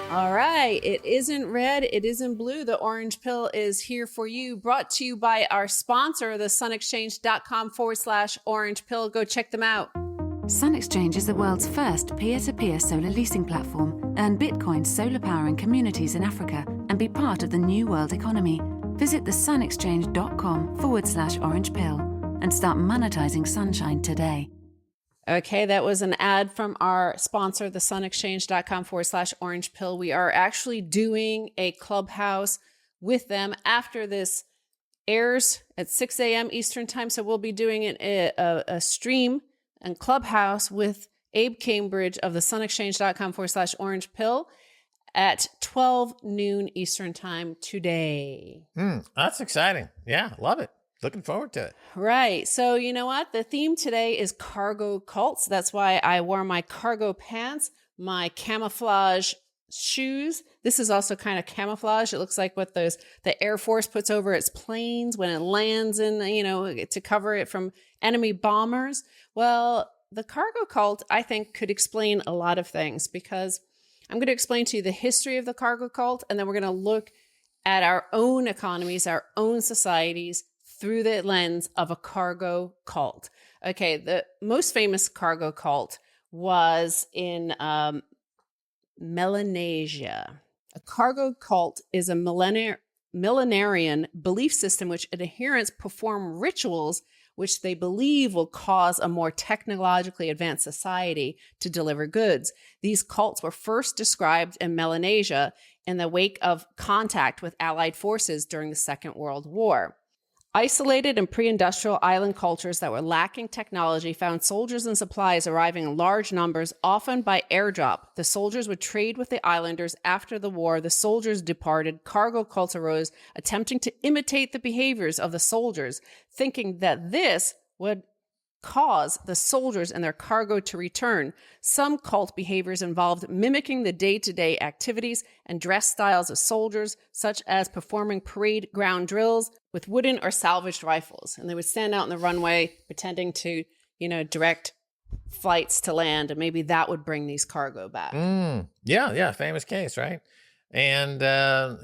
All right. It isn't red. It isn't blue. The orange pill is here for you. Brought to you by our sponsor, the sunexchange.com/orange pill. Go check them out. Sun Exchange is the world's first peer-to-peer solar leasing platform. Earn Bitcoin solar powering communities in Africa and be part of the new world economy. Visit thesunexchange.com/orange pill and start monetizing sunshine today. Okay, that was an ad from our sponsor, the sunexchange.com/orange pill. We are actually doing a clubhouse with them after this airs at 6 a.m. Eastern time. So we'll be doing a stream and clubhouse with Abe Cambridge of the sunexchange.com/orange pill at 12 noon Eastern time today. That's exciting. Yeah, love it. Looking forward to it. Right. So you know what? The theme today is cargo cults. That's why I wore my cargo pants, my camouflage shoes. This is also kind of camouflage. It looks like what the Air Force puts over its planes when it lands in, to cover it from enemy bombers. Well, the cargo cult, I think, could explain a lot of things, because I'm going to explain to you the history of the cargo cult, and then we're going to look at our own economies, our own societies, through the lens of a cargo cult. Okay, the most famous cargo cult was in Melanesia. A cargo cult is a millenarian belief system which adherents perform rituals which they believe will cause a more technologically advanced society to deliver goods. These cults were first described in Melanesia in the wake of contact with Allied forces during the Second World War. Isolated and pre-industrial island cultures that were lacking technology found soldiers and supplies arriving in large numbers, often by airdrop. The soldiers would trade with the islanders. After the war, the soldiers departed. Cargo cults arose, attempting to imitate the behaviors of the soldiers, thinking that this would cause the soldiers and their cargo to return. Some cult behaviors involved mimicking the day-to-day activities and dress styles of soldiers, such as performing parade ground drills with wooden or salvaged rifles. And they would stand out in the runway pretending to, direct flights to land, and maybe that would bring these cargo back. Yeah, famous case, right? And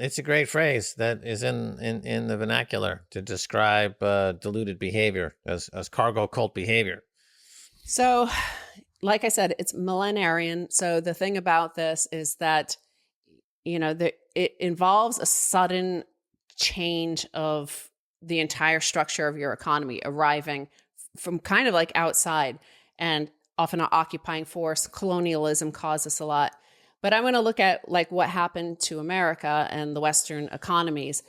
it's a great phrase that is in the vernacular to describe deluded behavior as cargo cult behavior. So, like I said, it's millenarian. So the thing about this is that, it involves a sudden change of the entire structure of your economy, arriving from kind of like outside, and often an occupying force. Colonialism caused this a lot. But I'm going to look at like what happened to America and the Western economies.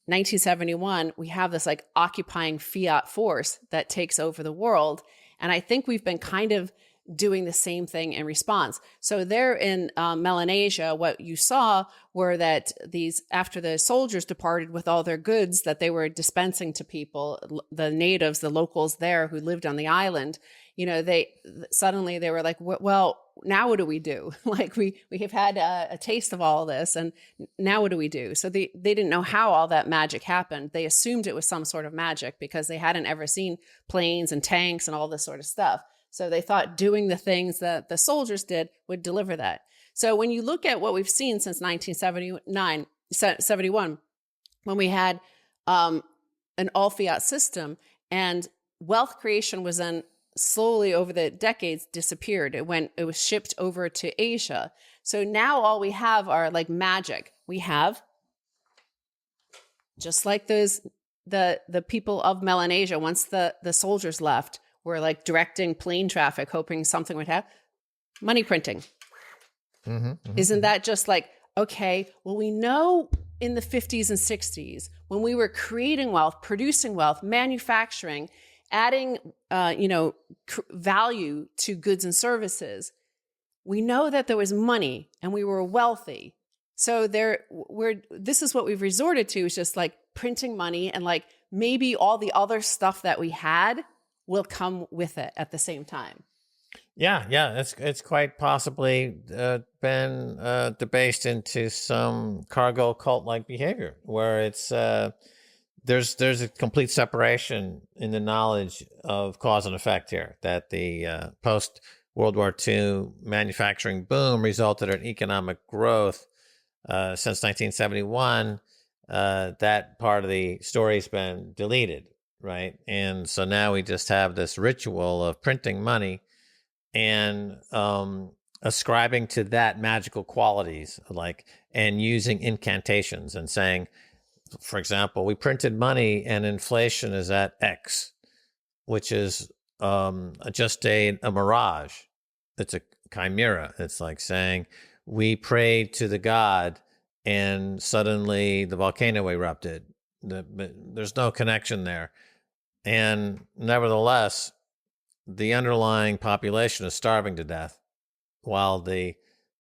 1971, we have this like occupying Fiat force that takes over the world. And I think we've been kind of doing the same thing in response. So there in Melanesia, what you saw were that after the soldiers departed with all their goods that they were dispensing to people, the natives, the locals there who lived on the island, they were like, well, now what do we do? Like we have had a taste of all this, and now what do we do? So they didn't know how all that magic happened. They assumed it was some sort of magic because they hadn't ever seen planes and tanks and all this sort of stuff. So they thought doing the things that the soldiers did would deliver that. So when you look at what we've seen since 1971, when we had an all fiat system, and wealth creation was then slowly over the decades disappeared. It was shipped over to Asia. So now all we have are like magic. We have, just like the people of Melanesia, once the soldiers left, were like directing plane traffic, hoping something would happen. Money printing. Isn't that just like okay, well, we know in the 50s and 60s, when we were creating wealth, producing wealth, manufacturing, adding, value to goods and services, we know that there was money and we were wealthy. So this is what we've resorted to, is just like printing money, and like maybe all the other stuff that we had will come with it at the same time. Yeah, it's quite possibly been debased into some cargo cult-like behavior, where it's there's a complete separation in the knowledge of cause and effect here. That the post World War II manufacturing boom resulted in economic growth since 1971. That part of the story's been deleted, right? And so now we just have this ritual of printing money and ascribing to that magical qualities, and using incantations and saying, for example, we printed money and inflation is at X, which is just a mirage. It's a chimera. It's like saying we prayed to the god and suddenly the volcano erupted. There's no connection there. And nevertheless, the underlying population is starving to death while the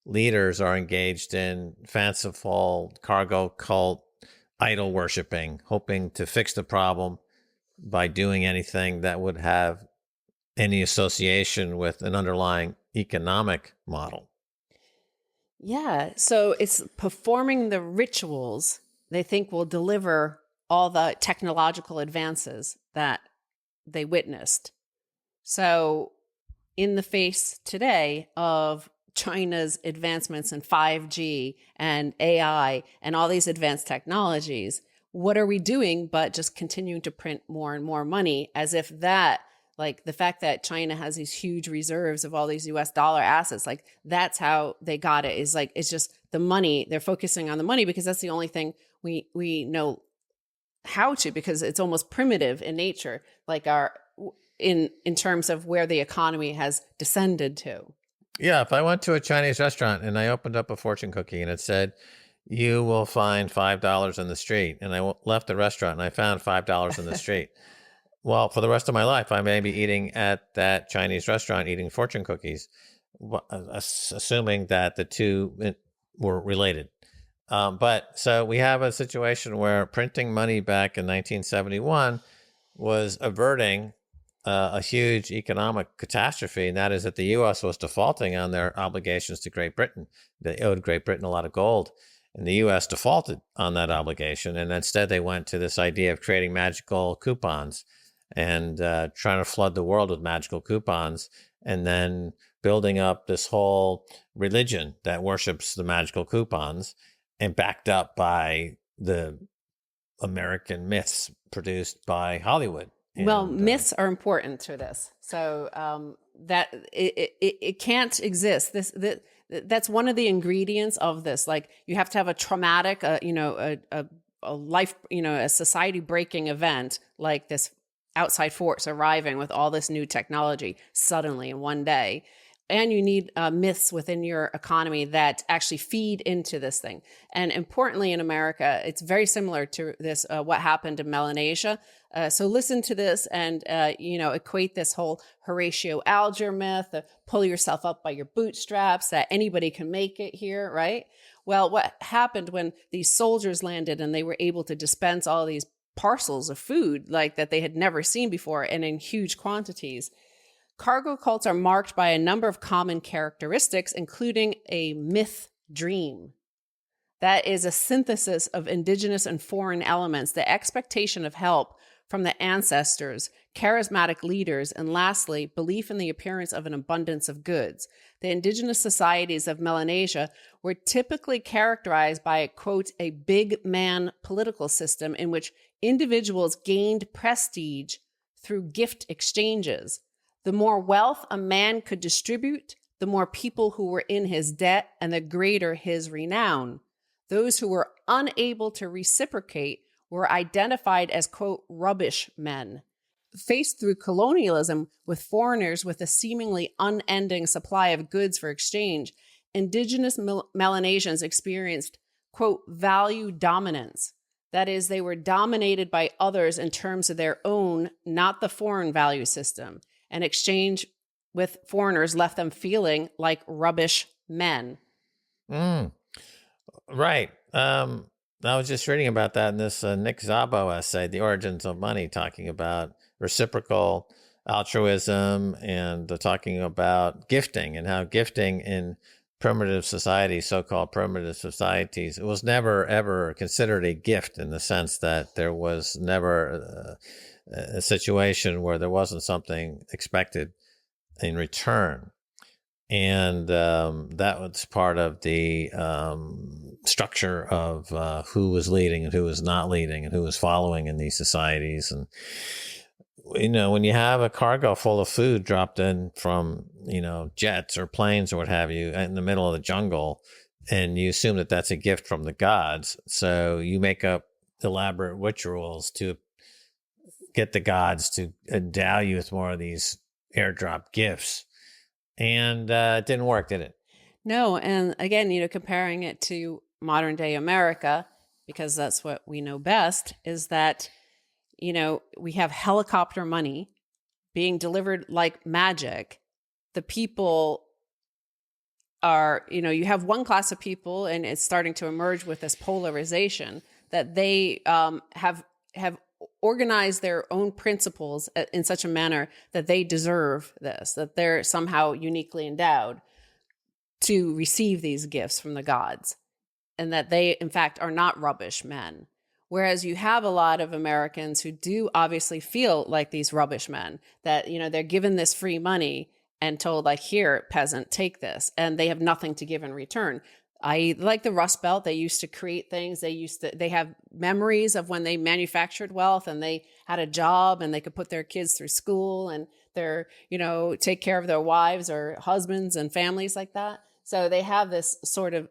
leaders are engaged in fanciful cargo cult idol worshiping, hoping to fix the problem by doing anything that would have any association with an underlying economic model. Yeah. So it's performing the rituals they think will deliver all the technological advances that they witnessed. So in the face today of China's advancements in 5G and AI and all these advanced technologies, what are we doing but just continuing to print more and more money, as if that, like the fact that China has these huge reserves of all these US dollar assets, like that's how they got it, is like, it's just the money. They're focusing on the money because that's the only thing we know how to, because it's almost primitive in nature, like in terms of where the economy has descended to. Yeah, if I went to a Chinese restaurant and I opened up a fortune cookie and it said, you will find $5 in the street, and I left the restaurant and I found $5 in the street, well, for the rest of my life, I may be eating at that Chinese restaurant, eating fortune cookies, assuming that the two were related. But so we have a situation where printing money back in 1971 was averting a huge economic catastrophe, and that is that the U.S. was defaulting on their obligations to Great Britain. They owed Great Britain a lot of gold, and the U.S. defaulted on that obligation, and instead they went to this idea of creating magical coupons and trying to flood the world with magical coupons, and then building up this whole religion that worships the magical coupons, and backed up by the American myths produced by Hollywood. Well, myths are important to this, so that it can't exist. That's one of the ingredients of this. Like, you have to have a traumatic, a life, a society breaking event like this outside force arriving with all this new technology suddenly in one day. And you need myths within your economy that actually feed into this thing. And importantly, in America, it's very similar to this, what happened in Melanesia. So listen to this and, equate this whole Horatio Alger myth, pull yourself up by your bootstraps, that anybody can make it here, right? Well, what happened when these soldiers landed and they were able to dispense all these parcels of food like that they had never seen before and in huge quantities? Cargo cults are marked by a number of common characteristics, including a myth dream. That is a synthesis of indigenous and foreign elements, the expectation of help from the ancestors, charismatic leaders, and lastly, belief in the appearance of an abundance of goods. The indigenous societies of Melanesia were typically characterized by, quote, a big man political system in which individuals gained prestige through gift exchanges. The more wealth a man could distribute, the more people who were in his debt and the greater his renown. Those who were unable to reciprocate were identified as, quote, rubbish men. Faced through colonialism with foreigners with a seemingly unending supply of goods for exchange, indigenous Melanesians experienced, quote, value dominance. That is, they were dominated by others in terms of their own, not the foreign value system. And exchange with foreigners left them feeling like rubbish men. Right. I was just reading about that in this Nick Szabo essay, The Origins of Money, talking about reciprocal altruism and talking about gifting and how gifting in primitive societies, so-called primitive societies, it was never, ever considered a gift in the sense that there was never a situation where there wasn't something expected in return. And that was part of the structure of who was leading and who was not leading and who was following in these societies. And, when you have a cargo full of food dropped in from, jets or planes or what have you in the middle of the jungle, and you assume that that's a gift from the gods. So you make up elaborate rituals to get the gods to endow you with more of these airdrop gifts. And it didn't work, did it? No. And again, comparing it to modern day America, because that's what we know best, is that, we have helicopter money being delivered like magic. The people are, you have one class of people, and it's starting to emerge with this polarization that they have organize their own principles in such a manner that they deserve this, that they're somehow uniquely endowed to receive these gifts from the gods, and that they, in fact, are not rubbish men. Whereas you have a lot of Americans who do obviously feel like these rubbish men, that, they're given this free money and told, like, here, peasant, take this, and they have nothing to give in return. Like the Rust Belt, they used to create things. They have memories of when they manufactured wealth and they had a job and they could put their kids through school and take care of their wives or husbands and families like that. So they have this sort of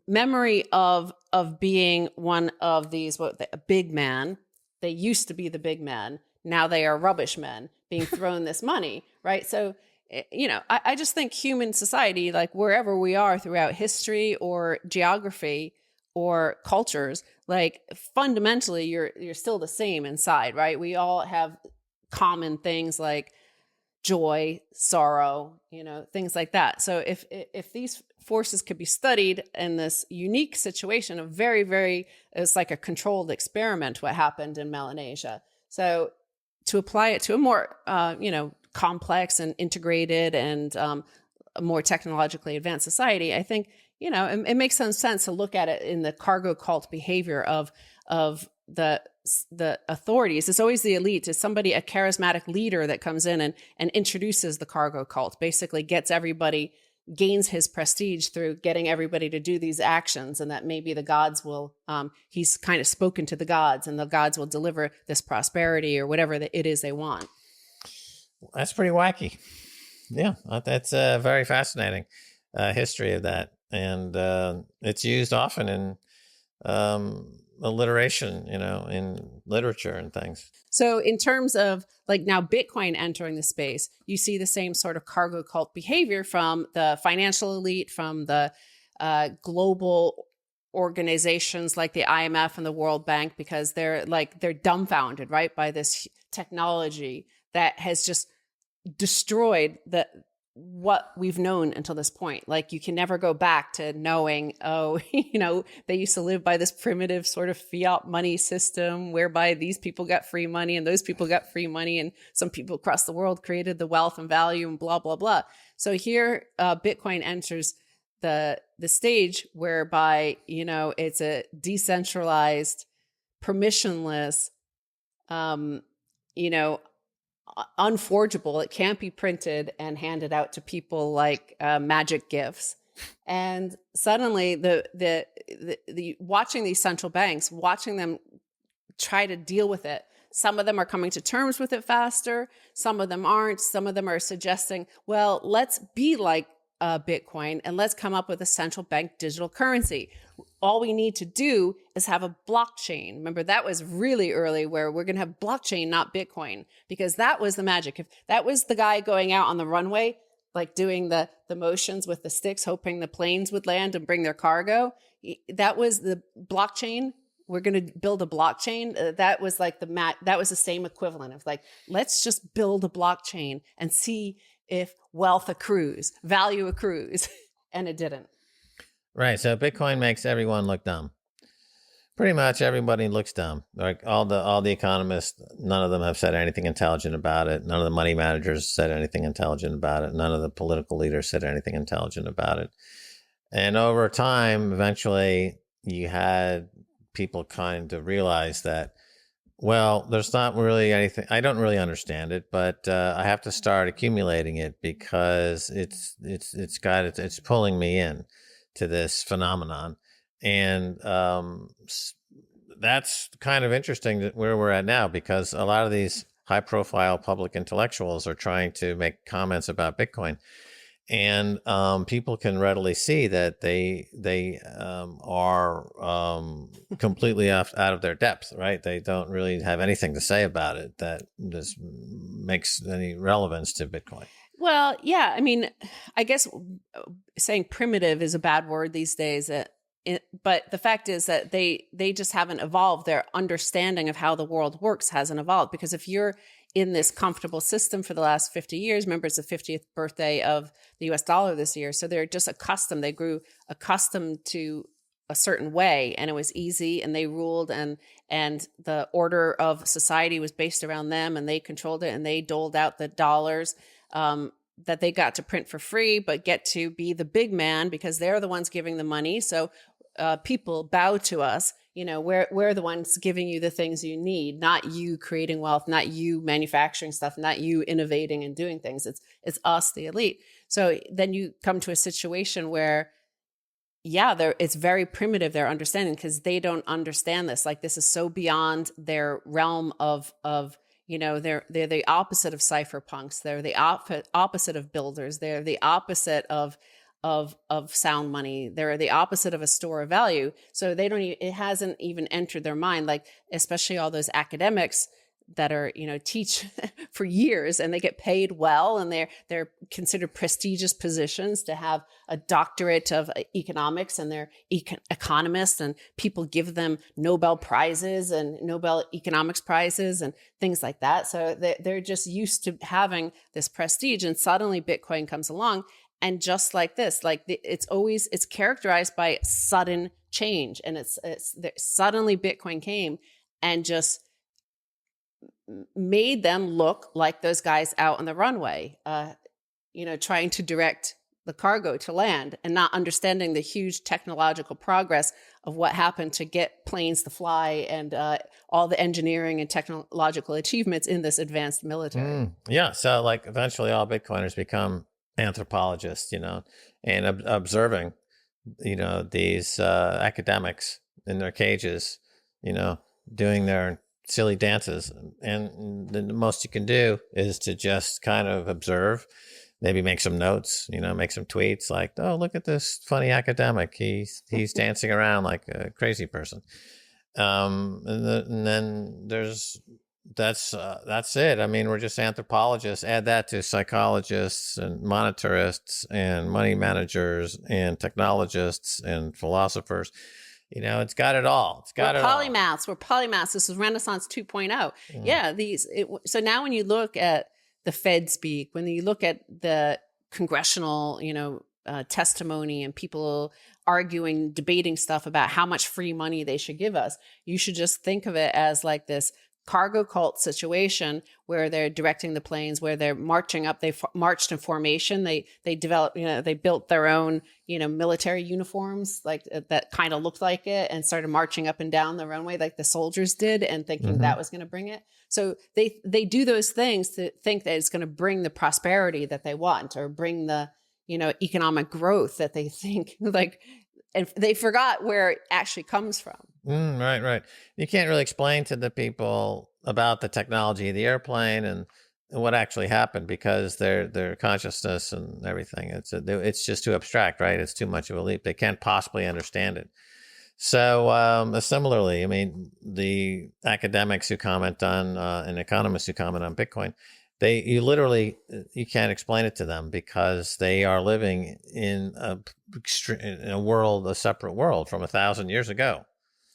memory of being one of these, a big man. They used to be the big men. Now they are rubbish men being thrown this money, right? So I just think human society, like wherever we are throughout history or geography or cultures, like fundamentally you're still the same inside, right? We all have common things like joy, sorrow, things like that. So if these forces could be studied in this unique situation of very, very, it's like a controlled experiment, what happened in Melanesia. So to apply it to a more, complex and integrated and a more technologically advanced society, I think, it makes some sense to look at it in the cargo cult behavior of the authorities. It's always the elite. It's somebody, a charismatic leader that comes in and introduces the cargo cult, basically gains his prestige through getting everybody to do these actions, and that maybe the gods will, he's kind of spoken to the gods and the gods will deliver this prosperity or whatever it is they want. That's pretty wacky. Yeah, that's a very fascinating history of that. And it's used often in alliteration, in literature and things. So in terms of like now Bitcoin entering the space, you see the same sort of cargo cult behavior from the financial elite, from the global organizations like the IMF and the World Bank, because they're dumbfounded, right, by this technology that has just destroyed what we've known until this point. Like you can never go back to knowing, they used to live by this primitive sort of fiat money system whereby these people got free money and those people got free money and some people across the world created the wealth and value and blah, blah, blah. So here Bitcoin enters the stage whereby, it's a decentralized, permissionless, unforgeable. It can't be printed and handed out to people like magic gifts. And suddenly the watching these central banks, watching them try to deal with it. Some of them are coming to terms with it faster. Some of them aren't. Some of them are suggesting, well, let's be like Bitcoin and let's come up with a central bank digital currency. All we need to do is have a blockchain. Remember, that was really early where we're going to have blockchain, not Bitcoin, because that was the magic. If that was the guy going out on the runway, like doing the motions with the sticks, hoping the planes would land and bring their cargo. That was the blockchain. We're going to build a blockchain. That was like that was the same equivalent of like, let's just build a blockchain and see if wealth accrues, value accrues. And it didn't. Right. So Bitcoin makes everyone look dumb. Pretty much everybody looks dumb. Like all the economists, none of them have said anything intelligent about it. None of the money managers said anything intelligent about it. None of the political leaders said anything intelligent about it. And over time, eventually, you had people kind of realize that, well, there's not really anything. I don't really understand it, but I have to start accumulating it because it's pulling me in to this phenomenon. And that's kind of interesting where we're at now, because a lot of these high profile public intellectuals are trying to make comments about Bitcoin. And people can readily see that they are completely out of their depth, right? They don't really have anything to say about it that just makes any relevance to Bitcoin. Well, yeah. I mean, I guess saying primitive is a bad word these days. But the fact is that they just haven't evolved. Their understanding of how the world works hasn't evolved. Because if you're in this comfortable system for the last 50 years, remember it's the 50th birthday of the US dollar this year. So they're just accustomed. They grew accustomed to a certain way, and it was easy, and they ruled, and the order of society was based around them, and they controlled it, and they doled out the dollars that they got to print for free, but get to be the big man because they're the ones giving the money. So people bow to us. You know, we're the ones giving you the things you need, not you creating wealth, not you manufacturing stuff, not you innovating and doing things. It's us, the elite. So then you come to a situation where, yeah, it's very primitive, their understanding, because they don't understand this. Like, this is so beyond their realm of you know, they're the opposite of cypherpunks. They're the opposite of builders. They're the opposite of sound money. They're the opposite of a store of value. So it hasn't even entered their mind, like, especially all those academics that are, you know, teach for years, and they get paid well, and they're considered prestigious positions to have a doctorate of economics, and they're economists, and people give them Nobel prizes and Nobel economics prizes and things like that. So they're just used to having this prestige, and suddenly Bitcoin comes along. And just like this, like it's characterized by sudden change, and suddenly Bitcoin came and just made them look like those guys out on the runway, you know, trying to direct the cargo to land and not understanding the huge technological progress of what happened to get planes to fly and all the engineering and technological achievements in this advanced military. Yeah. So like eventually all Bitcoiners become anthropologists, you know, and observing, you know, these academics in their cages, you know, doing their silly dances. And the most you can do is to just kind of observe, maybe make some notes, you know, make some tweets like, oh, look at this funny academic. He's dancing around like a crazy person. And then that's it. I mean, we're just anthropologists. Add that to psychologists and monetarists and money managers and technologists and philosophers. You know, it's got it all. We're polymaths. We're polymaths. This is Renaissance 2.0. Yeah. So now when you look at the Fed speak, when you look at the congressional, you know, testimony and people arguing, debating stuff about how much free money they should give us, you should just think of it as like this cargo cult situation where they're directing the planes, where they're marching up. They marched in formation. They developed, you know, they built their own, you know, military uniforms like that kind of looked like it, and started marching up and down the runway like the soldiers did, and thinking that was going to bring it. So they do those things to think that it's going to bring the prosperity that they want, or bring the, you know, economic growth that they think like, and they forgot where it actually comes from. Right. You can't really explain to the people about the technology of the airplane and what actually happened, because their consciousness and everything, it's just too abstract, right? It's too much of a leap. They can't possibly understand it. So similarly, I mean, the academics who comment on and economists who comment on Bitcoin, you literally, you can't explain it to them because they are living in a separate world from 1,000 years ago.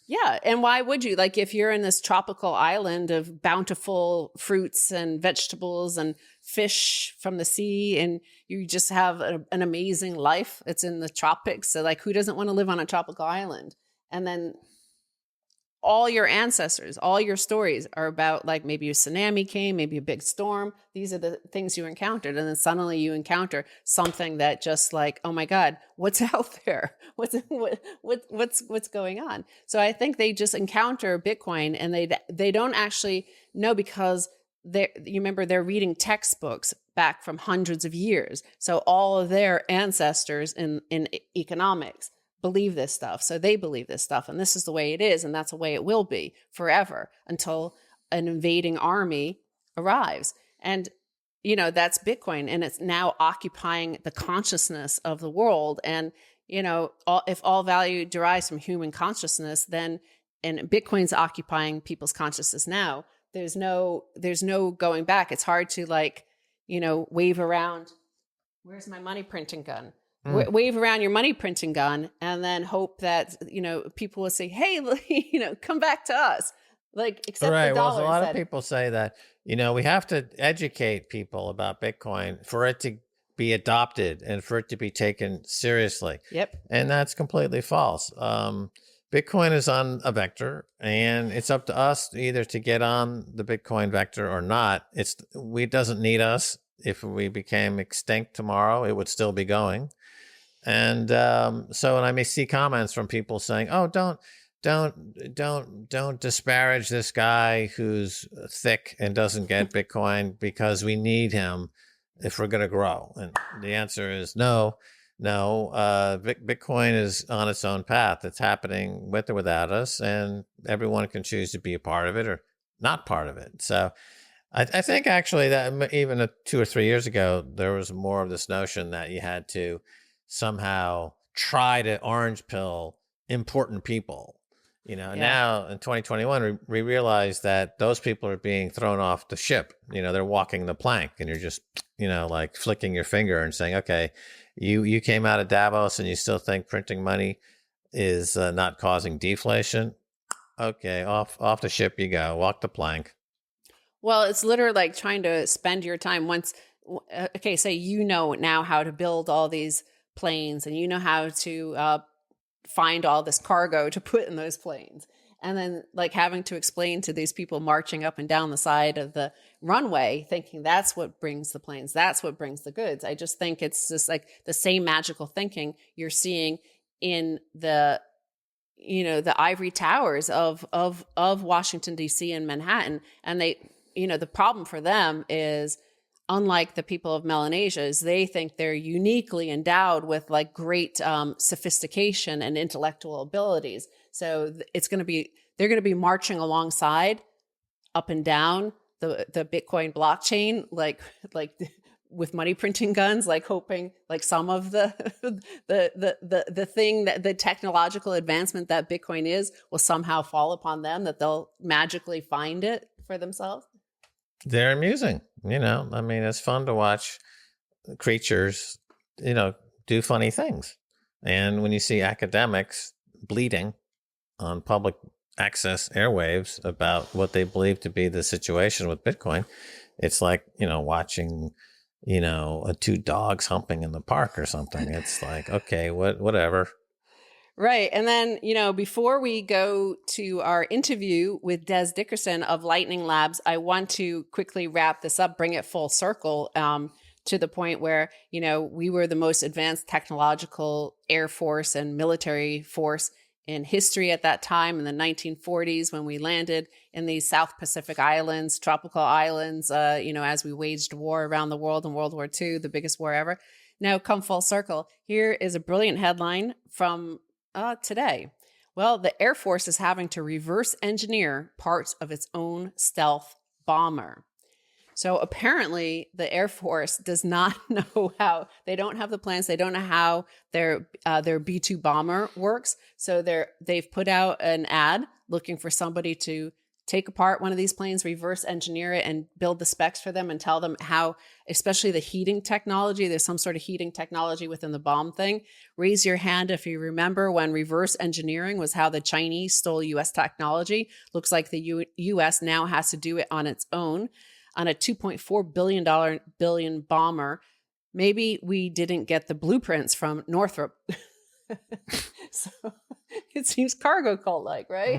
Yeah. And why would you? Like, if you're in this tropical island of bountiful fruits and vegetables and fish from the sea, and you just have an amazing life, it's in the tropics. So, like, who doesn't want to live on a tropical island? And then all your ancestors, all your stories are about, like, maybe a tsunami came, maybe a big storm. These are the things you encountered. And then suddenly you encounter something that just like, oh my God, what's out there? What's going on? So I think they just encounter Bitcoin and they don't actually know, because you remember they're reading textbooks back from hundreds of years. So all of their ancestors in economics believe this stuff. So they believe this stuff, and this is the way it is, and that's the way it will be forever until an invading army arrives. And, that's Bitcoin, and it's now occupying the consciousness of the world. And, if all value derives from human consciousness, then, and Bitcoin's occupying people's consciousness now, there's no going back. It's hard to, like, wave around, where's my money printing gun? Wave around your money printing gun and then hope that, people will say, hey, come back to us. Like, accept the dollars. Well, a lot of people say that, we have to educate people about Bitcoin for it to be adopted and for it to be taken seriously. Yep. And that's completely false. Bitcoin is on a vector, and it's up to us either to get on the Bitcoin vector or not. It doesn't need us. If we became extinct tomorrow, it would still be going. And so, and I may see comments from people saying, "Oh, don't disparage this guy who's thick and doesn't get Bitcoin because we need him if we're going to grow." And the answer is no. Bitcoin is on its own path. It's happening with or without us, and everyone can choose to be a part of it or not part of it. So I think actually that even 2 or 3 years ago, there was more of this notion that you had to somehow try to orange pill important people. Now in 2021, we realize that those people are being thrown off the ship. They're walking the plank, and you're just, like flicking your finger and saying, okay, you came out of Davos and you still think printing money is not causing deflation. Okay, off the ship you go, walk the plank. Well, it's literally like trying to spend your time once. Okay, say now how to build all these planes, and how to find all this cargo to put in those planes, and then like having to explain to these people marching up and down the side of the runway, thinking that's what brings the planes, that's what brings the goods. I just think it's just like the same magical thinking you're seeing in the the ivory towers of Washington D.C. and Manhattan, and they. The problem for them is, unlike the people of Melanesia, is they think they're uniquely endowed with like great sophistication and intellectual abilities. So they're going to be marching alongside up and down the Bitcoin blockchain, like with money printing guns, like hoping like some of the thing that the technological advancement that Bitcoin is will somehow fall upon them, that they'll magically find it for themselves. They're amusing, I mean, it's fun to watch creatures, do funny things. And when you see academics bleeding on public access airwaves about what they believe to be the situation with Bitcoin, it's like, watching, two dogs humping in the park or something. It's like, okay, whatever. Right. And then, before we go to our interview with Des Dickerson of Lightning Labs, I want to quickly wrap this up, bring it full circle to the point where, we were the most advanced technological air force and military force in history at that time in the 1940s when we landed in these South Pacific islands, tropical islands, as we waged war around the world in World War II, the biggest war ever. Now, come full circle. Here is a brilliant headline from today. Well, the Air Force is having to reverse engineer parts of its own stealth bomber. So apparently the Air Force does not know how, they don't have the plans. They don't know how their B-2 bomber works. So they've put out an ad looking for somebody to take apart one of these planes, reverse engineer it, and build the specs for them and tell them how, especially the heating technology, there's some sort of heating technology within the bomb thing. Raise your hand if you remember when reverse engineering was how the Chinese stole US technology. Looks like the US now has to do it on its own on a $2.4 billion bomber. Maybe we didn't get the blueprints from Northrop. So it seems cargo cult like, right?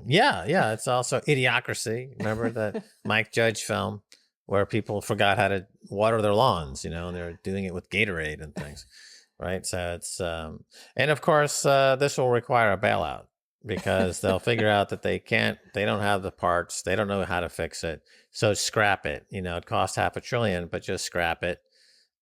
Yeah. It's also Idiocracy. Remember that Mike Judge film where people forgot how to water their lawns, and they're doing it with Gatorade and things, right? So it's, and of course, this will require a bailout because they'll figure out that they don't have the parts, they don't know how to fix it. So scrap it. It costs $500 billion, but just scrap it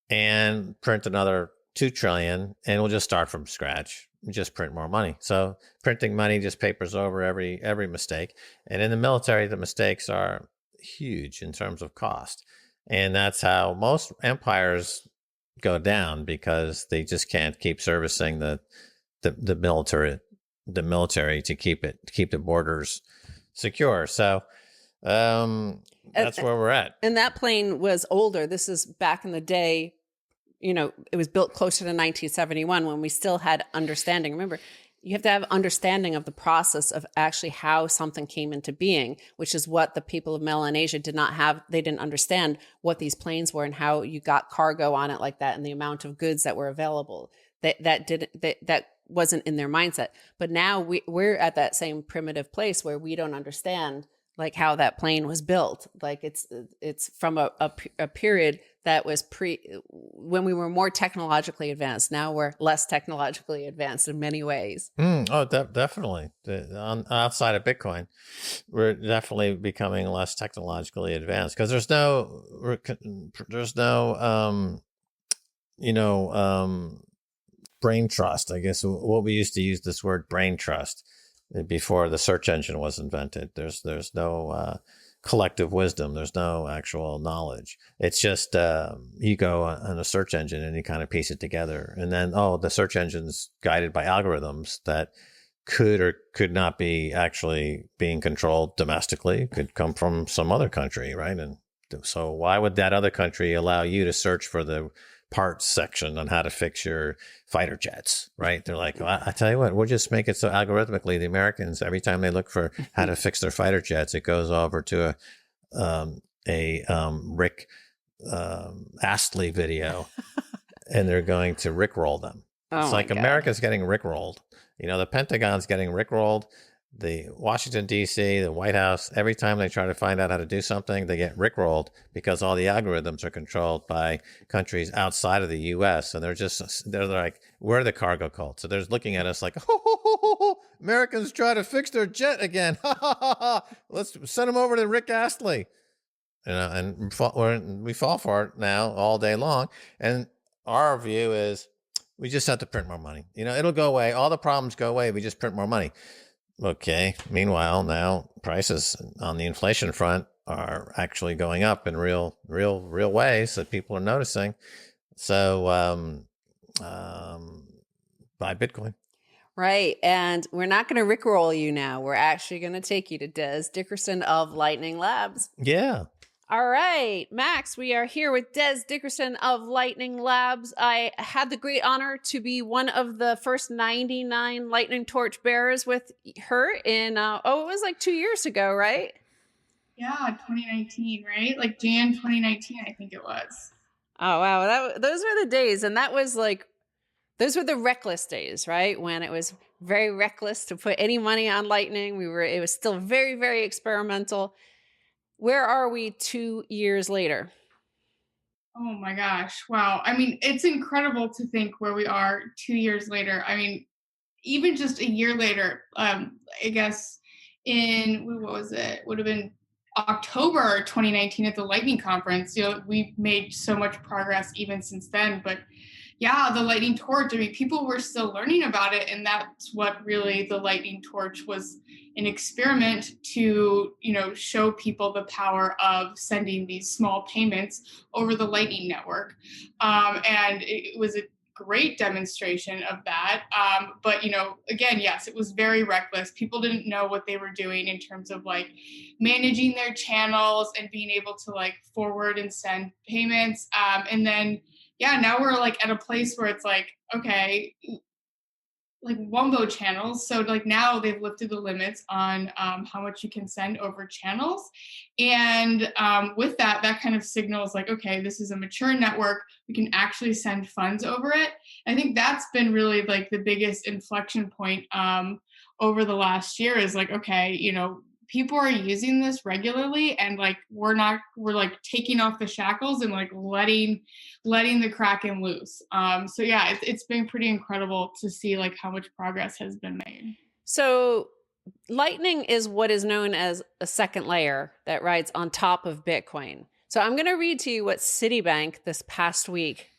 and print another $2 trillion, and we'll just start from scratch. Just print more money. So printing money just papers over every mistake. And in the military, the mistakes are huge in terms of cost. And that's how most empires go down, because they just can't keep servicing the military to keep the borders secure. So that's where we're at. And that plane was older. This is back in the day. It was built closer to 1971 when we still had understanding. Remember, you have to have understanding of the process of actually how something came into being, which is what the people of Melanesia did not have. They didn't understand what these planes were and how you got cargo on it like that and the amount of goods that were available. That wasn't in their mindset. But now we're at that same primitive place where we don't understand like how that plane was built. Like it's from a period that was when we were more technologically advanced. Now we're less technologically advanced in many ways. Definitely. Outside of Bitcoin, we're definitely becoming less technologically advanced because there's no brain trust. I guess what we used to use this word brain trust before the search engine was invented. There's no collective wisdom. There's no actual knowledge. It's just you go on a search engine and you kind of piece it together. And then, the search engine's guided by algorithms that could or could not be actually being controlled domestically, could come from some other country, right? And so why would that other country allow you to search for the parts section on how to fix your fighter jets, right? They're like, well, I tell you what, we'll just make it so algorithmically the Americans, every time they look for how to fix their fighter jets, it goes over to a Rick Astley video and they're going to Rickroll them. It's like America's getting Rickrolled. The Pentagon's getting Rickrolled. The Washington, D.C., the White House, every time they try to find out how to do something, they get Rickrolled because all the algorithms are controlled by countries outside of the U.S. And they're like, we're the cargo cult. So they're looking at us like, Americans try to fix their jet again. Let's send them over to Rick Astley. And we fall for it now all day long. And our view is we just have to print more money. It'll go away. All the problems go away. We just print more money. Okay. Meanwhile, now prices on the inflation front are actually going up in real ways that people are noticing. So, buy Bitcoin. Right. And we're not going to Rickroll you now. We're actually going to take you to Des Dickerson of Lightning Labs. Yeah. All right, Max, we are here with Des Dickerson of Lightning Labs. I had the great honor to be one of the first 99 Lightning Torch bearers with her in, it was like 2 years ago, right? Yeah, 2019, right? Like Jan 2019, I think it was. Oh, wow. Those were the days. And that was like, those were the reckless days, right? When it was very reckless to put any money on Lightning. It was still very, very experimental. Where are we 2 years later? Oh my gosh. Wow. I mean, it's incredible to think where we are 2 years later. I mean, even just a year later, I guess what was it? Would have been October 2019 at the Lightning Conference. We've made so much progress even since then. But yeah, the Lightning Torch, I mean, people were still learning about it. And that's what really the Lightning Torch was, an experiment to, show people the power of sending these small payments over the Lightning Network. And it was great demonstration of that. But, again, yes, it was very reckless. People didn't know what they were doing in terms of like managing their channels and being able to like forward and send payments. And then, yeah, now we're like at a place where it's like, okay, like Wumbo channels. So like now they've lifted the limits on how much you can send over channels. And with that, that kind of signals like, okay, this is a mature network. We can actually send funds over it. I think that's been really like the biggest inflection point over the last year is like, okay, people are using this regularly, and like we're like taking off the shackles and like letting the Kraken loose. So yeah, it's been pretty incredible to see like how much progress has been made. So Lightning is what is known as a second layer that rides on top of Bitcoin. So I'm going to read to you what Citibank this past week,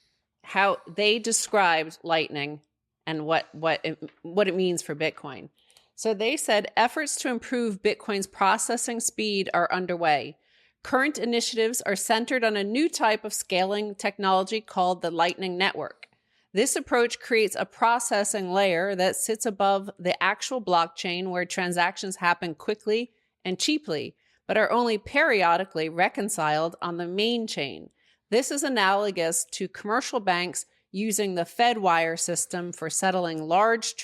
how they described Lightning and what it means for Bitcoin. So they said efforts to improve Bitcoin's processing speed are underway. Current initiatives are centered on a new type of scaling technology called the Lightning Network. This approach creates a processing layer that sits above the actual blockchain where transactions happen quickly and cheaply, but are only periodically reconciled on the main chain. This is analogous to commercial banks using the Fedwire system for settling large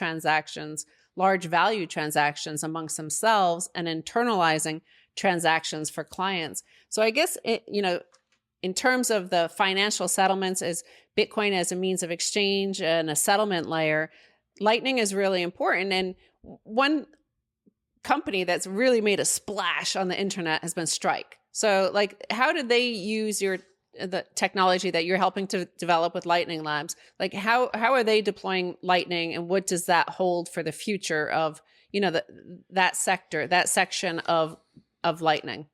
value transactions amongst themselves and internalizing transactions for clients. So I guess, in terms of the financial settlements, as Bitcoin as a means of exchange and a settlement layer, Lightning is really important. And one company that's really made a splash on the internet has been Strike. So like, how did they use the technology that you're helping to develop with Lightning Labs? Like how are they deploying Lightning, and what does that hold for the future of, that section of Lightning?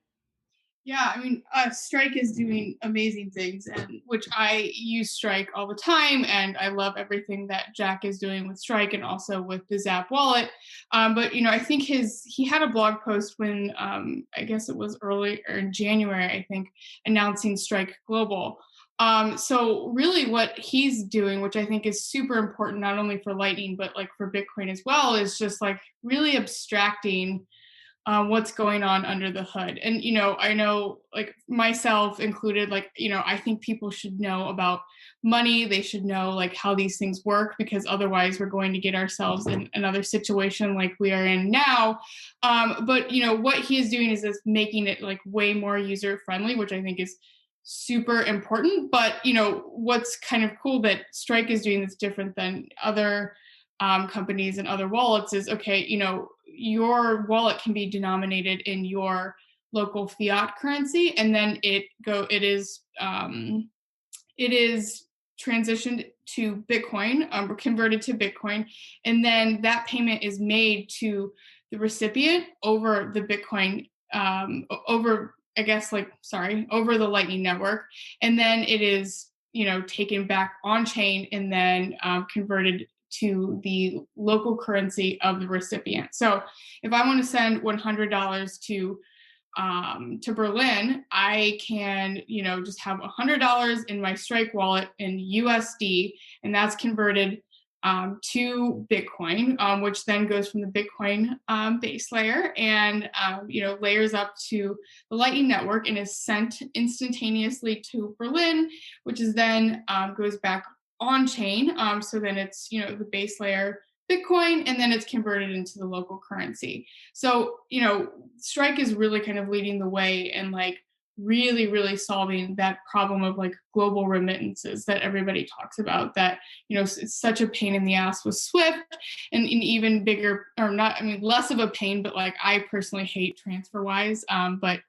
Yeah, I mean, Strike is doing amazing things, and which I use Strike all the time, and I love everything that Jack is doing with Strike and also with the Zap wallet. But I think he had a blog post when I guess it was early or in January, I think, announcing Strike Global. So really, what he's doing, which I think is super important, not only for Lightning but like for Bitcoin as well, is just like really abstracting what's going on under the hood. And, I know like myself included, like, I think people should know about money. They should know like how these things work, because otherwise we're going to get ourselves in another situation like we are in now. But, what he is doing is just making it like way more user friendly, which I think is super important. But, what's kind of cool that Strike is doing that's different than other companies and other wallets is, okay, your wallet can be denominated in your local fiat currency, and then it is transitioned to Bitcoin, or converted to Bitcoin, and then that payment is made to the recipient over the Bitcoin, over the Lightning Network, and then it is taken back on chain and then converted to the local currency of the recipient. So if I want to send $100 to Berlin, I can, just have $100 in my Strike wallet in USD, and that's converted to Bitcoin, which then goes from the Bitcoin base layer and, layers up to the Lightning Network and is sent instantaneously to Berlin, which is then goes back on chain. So then it's, the base layer Bitcoin, and then it's converted into the local currency. So, Strike is really kind of leading the way and like really, really solving that problem of like global remittances that everybody talks about, that, it's such a pain in the ass with Swift, and even bigger, or not, I mean, less of a pain, but like I personally hate TransferWise. But,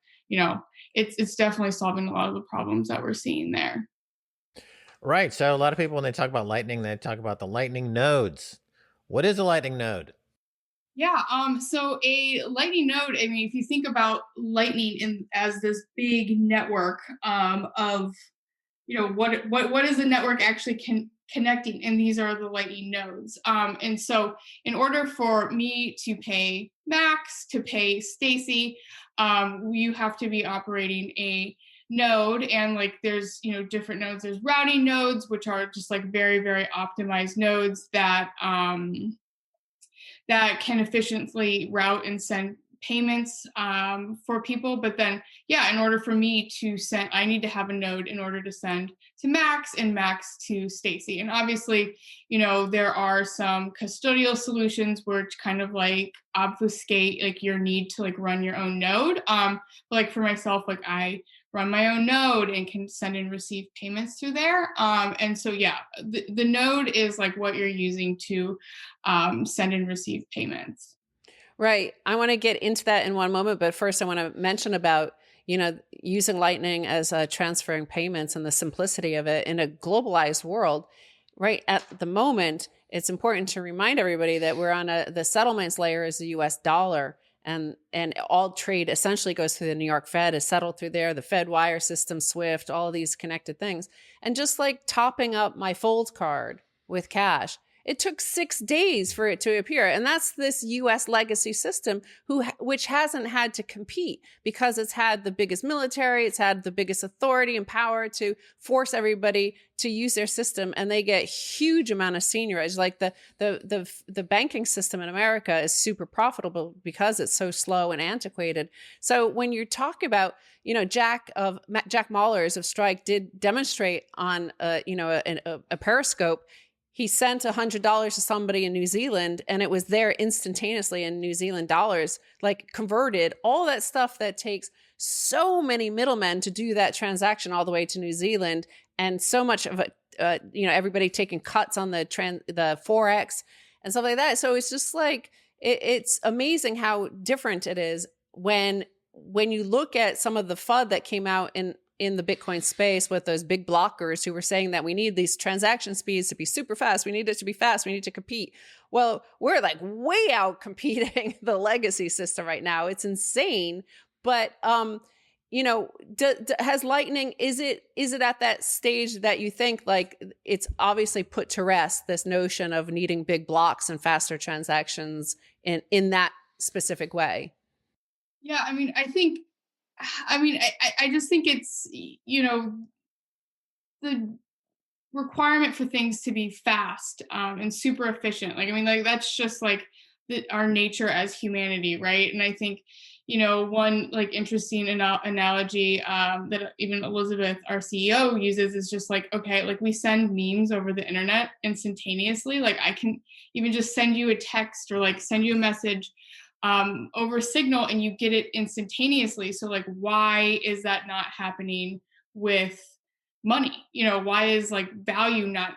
it's definitely solving a lot of the problems that we're seeing there. Right. So a lot of people, when they talk about Lightning, they talk about the Lightning nodes. What is a Lightning node? Yeah. So a Lightning node, I mean, if you think about Lightning as this big network of, what is the network actually connecting? And these are the Lightning nodes. And so in order for me to pay Max, to pay Stacy, you have to be operating a node, and like there's different nodes. There's routing nodes, which are just like very, very optimized nodes that that can efficiently route and send payments for people. But then, yeah, in order for me to send, I need to have a node in order to send to Max and Max to Stacy. And obviously, there are some custodial solutions which kind of like obfuscate like your need to like run your own node. But like for myself, like I run my own node and can send and receive payments through there. And so, yeah, the node is like what you're using to send and receive payments. Right. I want to get into that in one moment, but first I want to mention about, using Lightning as transferring payments and the simplicity of it in a globalized world. Right at the moment, it's important to remind everybody that we're on the settlements layer is the US dollar, and all trade essentially goes through the New York Fed, is settled through there, the Fed wire system, Swift, all of these connected things. And just like topping up my Fold card with cash, it took 6 days for it to appear. And that's this US legacy system which hasn't had to compete because it's had the biggest military, it's had the biggest authority and power to force everybody to use their system. And they get huge amount of seigniorage. Like the banking system in America is super profitable because it's so slow and antiquated. So when you talk about, Jack Mallers of Strike did demonstrate on a Periscope. He sent $100 to somebody in New Zealand and it was there instantaneously in New Zealand dollars, like converted, all that stuff that takes so many middlemen to do that transaction all the way to New Zealand. And so much of it, everybody taking cuts on the Forex and stuff like that. So it's just like, it's amazing how different it is when you look at some of the FUD that came out in the Bitcoin space with those big blockers who were saying that we need these transaction speeds to be super fast. We need it to be fast. We need to compete. Well, we're like way out competing the legacy system right now. It's insane. But, has Lightning, is it at that stage that you think like it's obviously put to rest this notion of needing big blocks and faster transactions in that specific way? Yeah, I just think it's, the requirement for things to be fast and super efficient. Like that's just like our nature as humanity, right? And I think, one like interesting analogy that even Elizabeth, our CEO, uses is just like, okay, like we send memes over the internet instantaneously. Like I can even just send you a text or like send you a message over Signal and you get it instantaneously. So like, why is that not happening with money? Why is like value not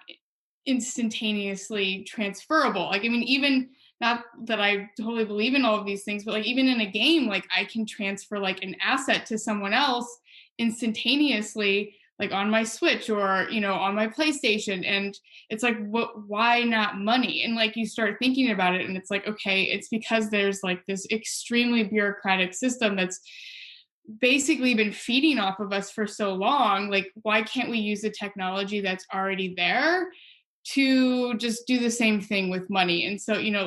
instantaneously transferable? Like, even not that I totally believe in all of these things, but like even in a game, like I can transfer like an asset to someone else instantaneously, like on my Switch or, on my PlayStation. And it's like, why not money? And like, you start thinking about it and it's like, okay, it's because there's like this extremely bureaucratic system that's basically been feeding off of us for so long. Like, why can't we use the technology that's already there to just do the same thing with money? And so, and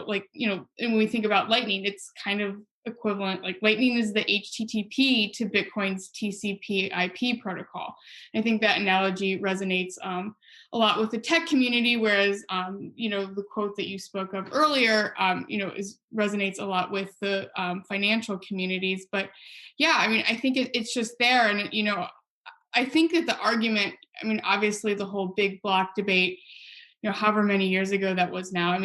when we think about Lightning, it's kind of equivalent. Like Lightning is the HTTP to Bitcoin's TCP IP protocol. I think that analogy resonates a lot with the tech community, whereas, the quote that you spoke of earlier, resonates a lot with the financial communities. But yeah, I think it's just there. And, I think that the argument, obviously the whole big block debate, however many years ago that was now,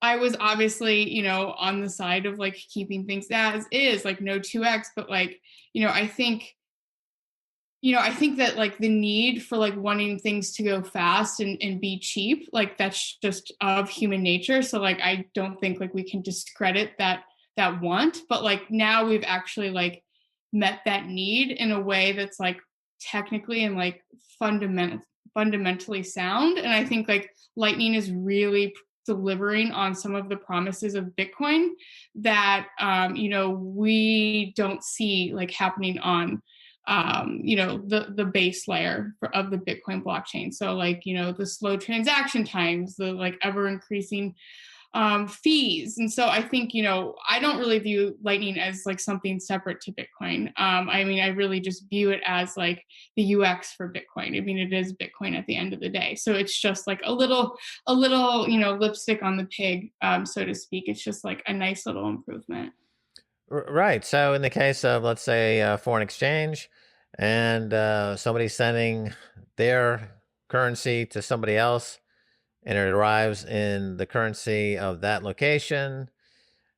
I was obviously, on the side of like keeping things as is, like no 2x, but like, I think that like the need for like wanting things to go fast and be cheap, like that's just of human nature. So like, I don't think like we can discredit that want, but like now we've actually like met that need in a way that's like technically and like fundamentally sound. And I think like Lightning is really delivering on some of the promises of Bitcoin that, we don't see like happening on, the base layer of the Bitcoin blockchain. So like, the slow transaction times, the like ever increasing fees. And so I think, I don't really view Lightning as like something separate to Bitcoin. I mean, I really just view it as like the UX for Bitcoin. I mean, it is Bitcoin at the end of the day. So it's just like a little, lipstick on the pig, so to speak. It's just like a nice little improvement. Right. So in the case of, let's say, foreign exchange, and somebody's sending their currency to somebody else, and it arrives in the currency of that location,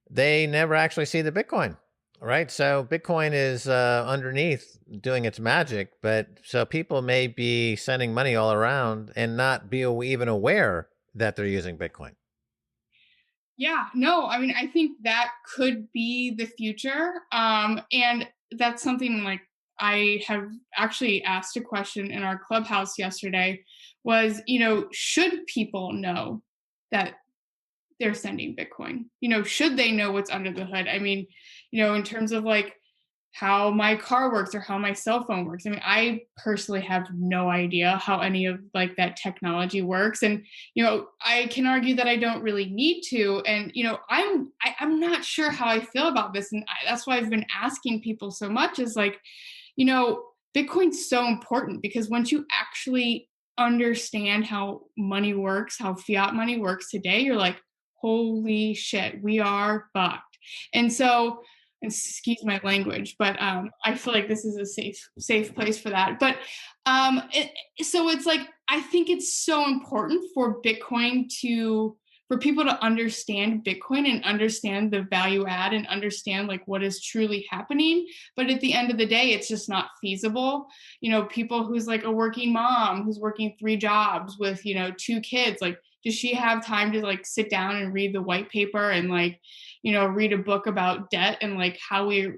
they never actually see the Bitcoin, right? So Bitcoin is underneath doing its magic, but so people may be sending money all around and not be even aware that they're using Bitcoin. Yeah, no, I mean, I think that could be the future. And that's something like I have actually asked a question in our clubhouse yesterday was, should people know that they're sending Bitcoin? Should they know what's under the hood? I mean, in terms of like how my car works or how my cell phone works. I mean, I personally have no idea how any of like that technology works. And, I can argue that I don't really need to. And, I'm not sure how I feel about this. And that's why I've been asking people so much is like, Bitcoin's so important because once you actually understand how money works, how fiat money works today, you're like, holy shit, we are fucked. And so, excuse my language, but I feel like this is a safe place for that. But so it's like I think it's so important for people to understand Bitcoin and understand the value add and understand like what is truly happening. But at the end of the day, it's just not feasible. People who's like a working mom who's working 3 jobs with 2 kids, like does she have time to like sit down and read the white paper and like read a book about debt and like how we've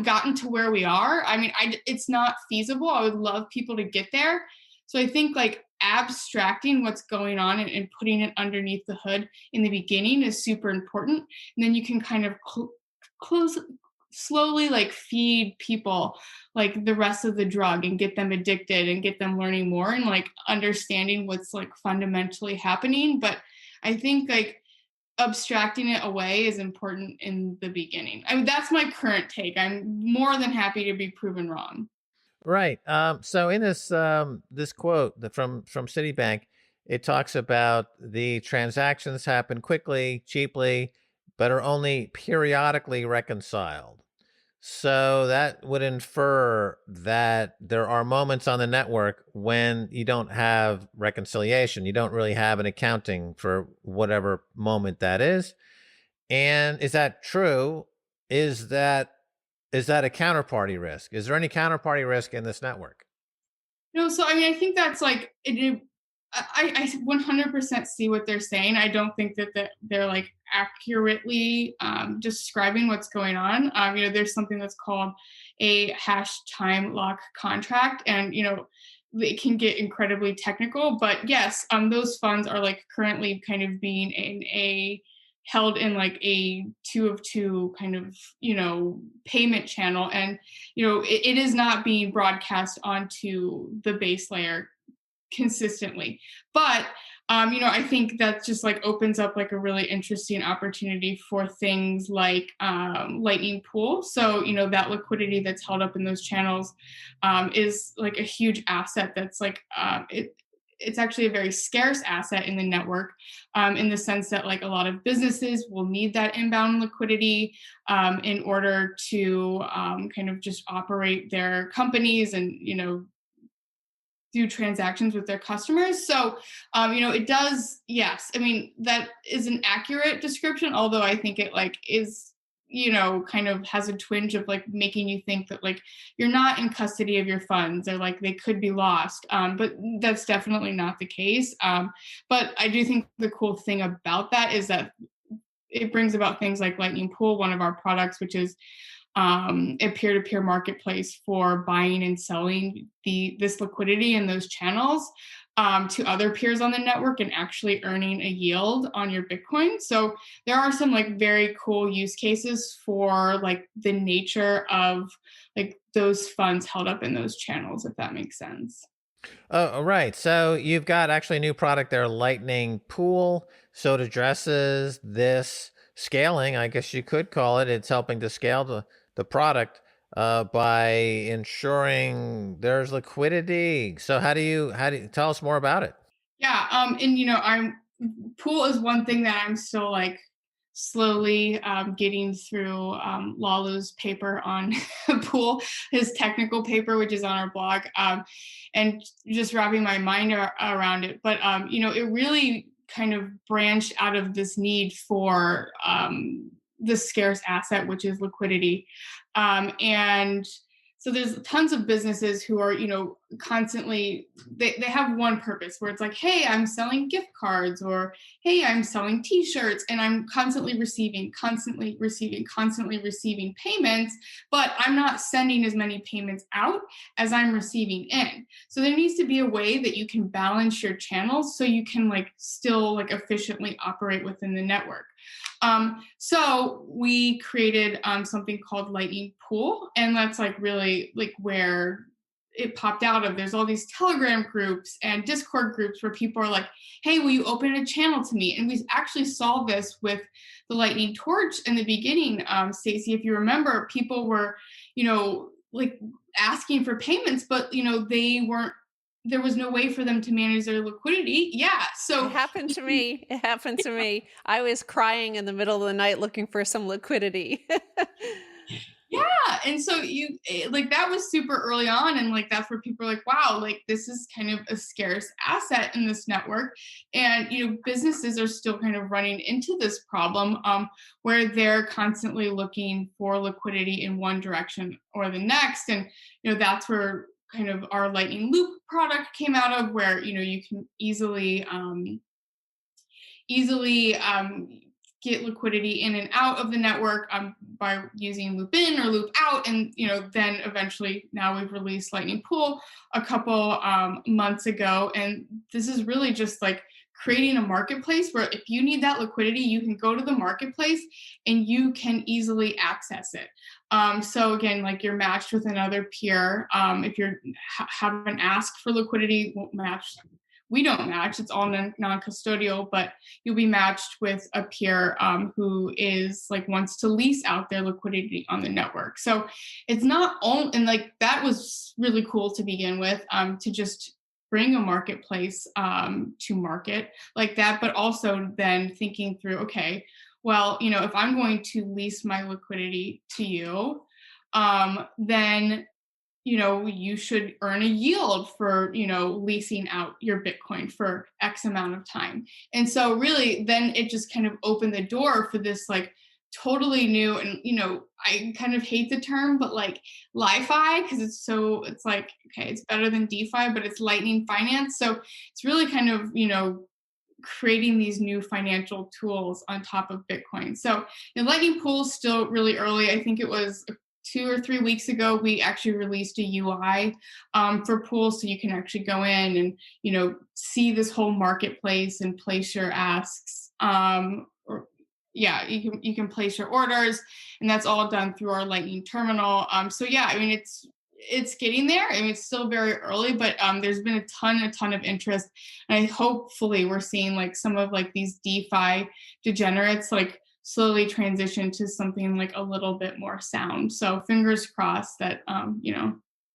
gotten to where we are? I mean, it's not feasible. I would love people to get there. So I think like abstracting what's going on and putting it underneath the hood in the beginning is super important. And then you can kind of close slowly like feed people like the rest of the drug and get them addicted and get them learning more and like understanding what's like fundamentally happening. But I think like abstracting it away is important in the beginning. I mean, that's my current take. I'm more than happy to be proven wrong. Right. So in this quote from Citibank, it talks about the transactions happen quickly, cheaply, but are only periodically reconciled. So that would infer that there are moments on the network when you don't have reconciliation. You don't really have an accounting for whatever moment that is. And is that true? Is that a counterparty risk? Is there any counterparty risk in this network? No, so I mean, I think that's like I 100% see what they're saying. I don't think that they're like accurately describing what's going on. There's something that's called a hash time lock contract, and it can get incredibly technical. But yes, those funds are like currently kind of being held in like a 2 of 2 kind of payment channel, and it is not being broadcast onto the base layer consistently. But I think that just like opens up like a really interesting opportunity for things like Lightning Pool. So that liquidity that's held up in those channels is like a huge asset. That's like it's actually a very scarce asset in the network, in the sense that like a lot of businesses will need that inbound liquidity in order to kind of just operate their companies and do transactions with their customers. So, it does, yes. I mean, that is an accurate description, although I think it like is, kind of has a twinge of like making you think that like you're not in custody of your funds or like they could be lost. But that's definitely not the case. But I do think the cool thing about that is that it brings about things like Lightning Pool, one of our products, which is a peer-to-peer marketplace for buying and selling this liquidity in those channels to other peers on the network and actually earning a yield on your Bitcoin. So there are some like very cool use cases for like the nature of like those funds held up in those channels, if that makes sense. Oh, right. So you've got actually a new product there, Lightning Pool. So it addresses this scaling, I guess you could call it. It's helping to scale the product by ensuring there's liquidity. So how do you tell us more about it? Yeah, and I'm pool is one thing that I'm still like slowly getting through Lalu's paper on pool, his technical paper, which is on our blog, and just wrapping my mind around it. But it really kind of branched out of this need for the scarce asset, which is liquidity, and so there's tons of businesses who are constantly they have one purpose where it's like, hey, I'm selling gift cards, or hey, I'm selling t-shirts, and I'm constantly receiving payments, but I'm not sending as many payments out as I'm receiving in. So there needs to be a way that you can balance your channels so you can like still like efficiently operate within the network. So we created something called Lightning Pool, and that's like really like where it popped out of. There's all these Telegram groups and Discord groups where people are like, hey, will you open a channel to me? And we actually saw this with the Lightning Torch in the beginning. Stacy, if you remember, people were, like asking for payments, but they weren't, there was no way for them to manage their liquidity. Yeah. So It happened to me. It happened to me. I was crying in the middle of the night looking for some liquidity. yeah, and so like that was super early on, and like that's where people are like, wow, like this is kind of a scarce asset in this network. And businesses are still kind of running into this problem, where they're constantly looking for liquidity in one direction or the next. And that's where kind of our Lightning Loop product came out of, where you can easily get liquidity in and out of the network by using loop in or loop out. And then eventually now we've released Lightning Pool a couple months ago, and this is really just like creating a marketplace where if you need that liquidity, you can go to the marketplace and you can easily access it. So again, like you're matched with another peer. If you haven't asked for liquidity, we don't match. It's all non-custodial, but you'll be matched with a peer who is like wants to lease out their liquidity on the network. So it's not all, and like that was really cool to begin with, to just bring a marketplace to market like that, but also then thinking through, okay, well, if I'm going to lease my liquidity to you, then you should earn a yield for, leasing out your Bitcoin for X amount of time. And so really then it just kind of opened the door for this like totally new, and, I kind of hate the term, but like LiFi, because it's like, okay, it's better than DeFi, but it's Lightning Finance. So it's really kind of, creating these new financial tools on top of Bitcoin. So Lightning Pool is still really early. I think it was 2 or 3 weeks ago, we actually released a UI for pools, so you can actually go in and see this whole marketplace and place your asks. You can place your orders, and that's all done through our Lightning terminal. So yeah, I mean it's getting there. I mean it's still very early, but there's been a ton of interest, and hopefully we're seeing like some of like these DeFi degenerates like slowly transition to something like a little bit more sound. So fingers crossed that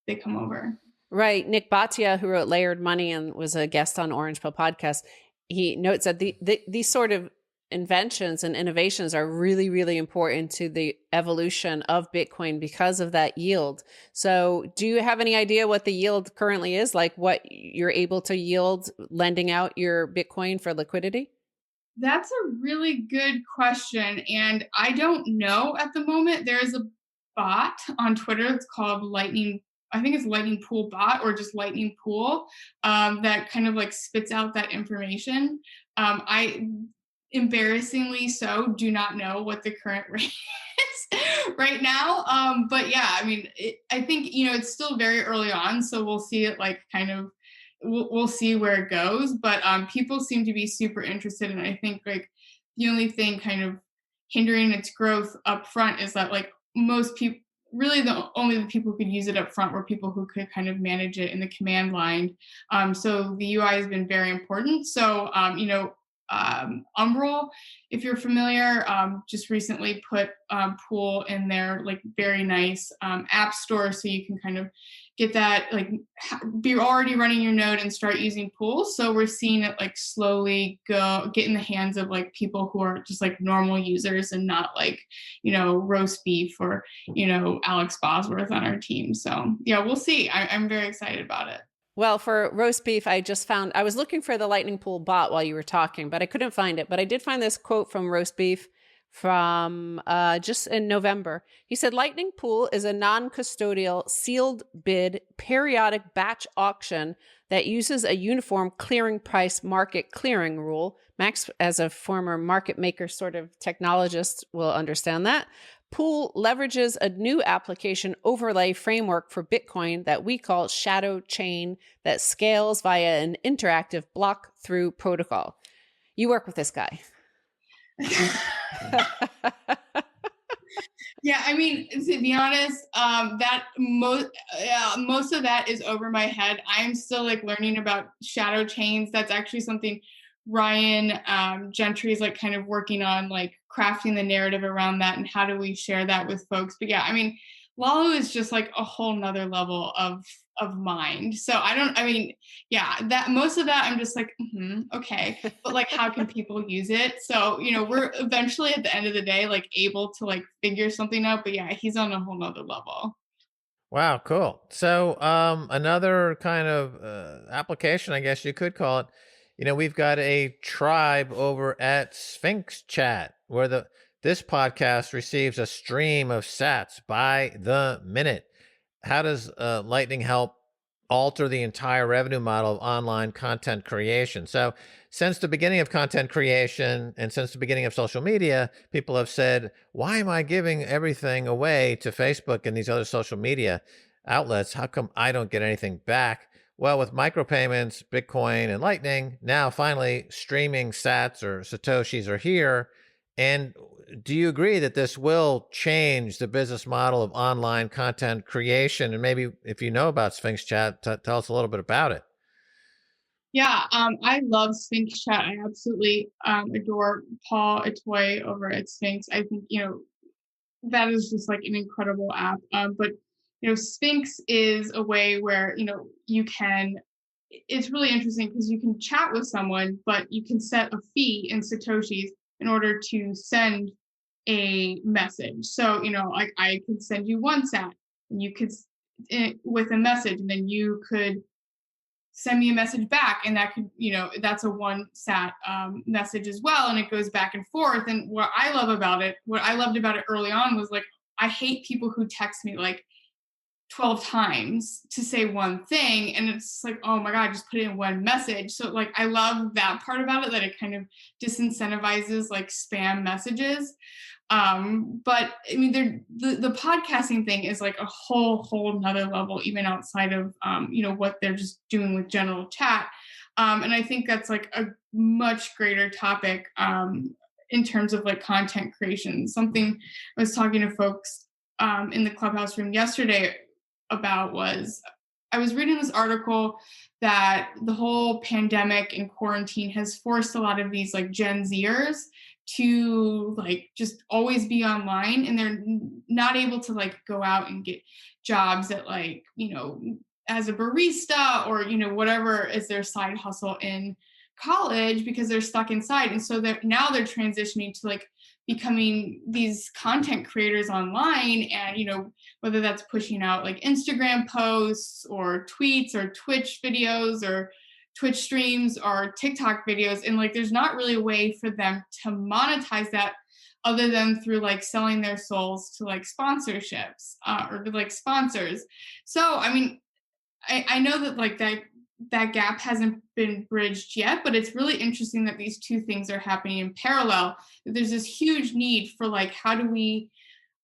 they come over. Right. Nick Bhatia, who wrote Layered Money and was a guest on Orange Pill podcast, he notes that these sort of inventions and innovations are really, really important to the evolution of Bitcoin because of that yield. So do you have any idea what the yield currently is, like what you're able to yield lending out your Bitcoin for liquidity? That's a really good question, and I don't know at the moment. There's a bot on Twitter. It's called Lightning. I think it's Lightning Pool bot or just Lightning Pool, that kind of like spits out that information. I embarrassingly so do not know what the current rate is right now. But yeah, I mean, I think it's still very early on, so we'll see it like kind of. We'll see where it goes, but people seem to be super interested, and I think like the only thing kind of hindering its growth up front is that like most people, really only the people who could use it up front were people who could kind of manage it in the command line. So the UI has been very important. So Umbral, if you're familiar, just recently put Pool in their like very nice app store, so you can kind of get that, like be already running your node and start using Pool. So we're seeing it like slowly get in the hands of like people who are just like normal users and not like, roast beef or, Alex Bosworth on our team. So yeah, we'll see. I'm very excited about it. Well, for roast beef, I was looking for the Lightning Pool bot while you were talking, but I couldn't find it. But I did find this quote from roast beef from just in November. He said, Lightning Pool is a non-custodial sealed bid periodic batch auction that uses a uniform clearing price market clearing rule. Max, as a former market maker sort of technologist, will understand that. Pool leverages a new application overlay framework for Bitcoin that we call Shadow Chain that scales via an interactive block through protocol. You work with this guy. Yeah, I mean, to be honest, that most of that is over my head. I'm still like learning about shadow chains. That's actually something Ryan Gentry is like kind of working on, like crafting the narrative around that and how do we share that with folks. But yeah, I mean, Lalo is just like a whole nother level of mind. So yeah, that most of that I'm just like, okay, but like, how can people use it? So, we're eventually at the end of the day, like able to like figure something out. But yeah, he's on a whole nother level. Wow, cool. So, another kind of application, I guess you could call it. We've got a tribe over at Sphinx.chat where this podcast receives a stream of sats by the minute. How does Lightning help alter the entire revenue model of online content creation? So, since the beginning of content creation and since the beginning of social media, people have said, why am I giving everything away to Facebook and these other social media outlets? How come I don't get anything back? Well, with micropayments, Bitcoin, and Lightning, now finally streaming sats or Satoshis are here. And do you agree that this will change the business model of online content creation? And maybe if you know about Sphinx.chat, tell us a little bit about it. Yeah, I love Sphinx.chat. I absolutely adore Paul Itoy over at Sphinx. I think, that is just like an incredible app. But Sphinx is a way where, it's really interesting because you can chat with someone, but you can set a fee in Satoshis in order to send a message. So, like I could send you one sat and you could with a message, and then you could send me a message back, and that could, that's a one sat message as well, and it goes back and forth. And what I loved about it early on was like, I hate people who text me like 12 times to say one thing, and it's like, oh my god, just put it in one message. So like, I love that part about it, that it kind of disincentivizes like spam messages. But I mean, the podcasting thing is like a whole nother level, even outside of what they're just doing with general chat. And I think that's like a much greater topic in terms of like content creation. Something I was talking to folks in the Clubhouse room yesterday about was, I was reading this article that the whole pandemic and quarantine has forced a lot of these like Gen Zers to like just always be online, and they're not able to like go out and get jobs at like, as a barista or, whatever is their side hustle in college, because they're stuck inside. And so now they're transitioning to like becoming these content creators online, and whether that's pushing out like Instagram posts or tweets or Twitch videos or Twitch streams or TikTok videos, and like there's not really a way for them to monetize that other than through like selling their souls to like sponsorships or like sponsors. So I mean, I know that like that gap hasn't been bridged yet, but it's really interesting that these two things are happening in parallel. There's this huge need for like, how do we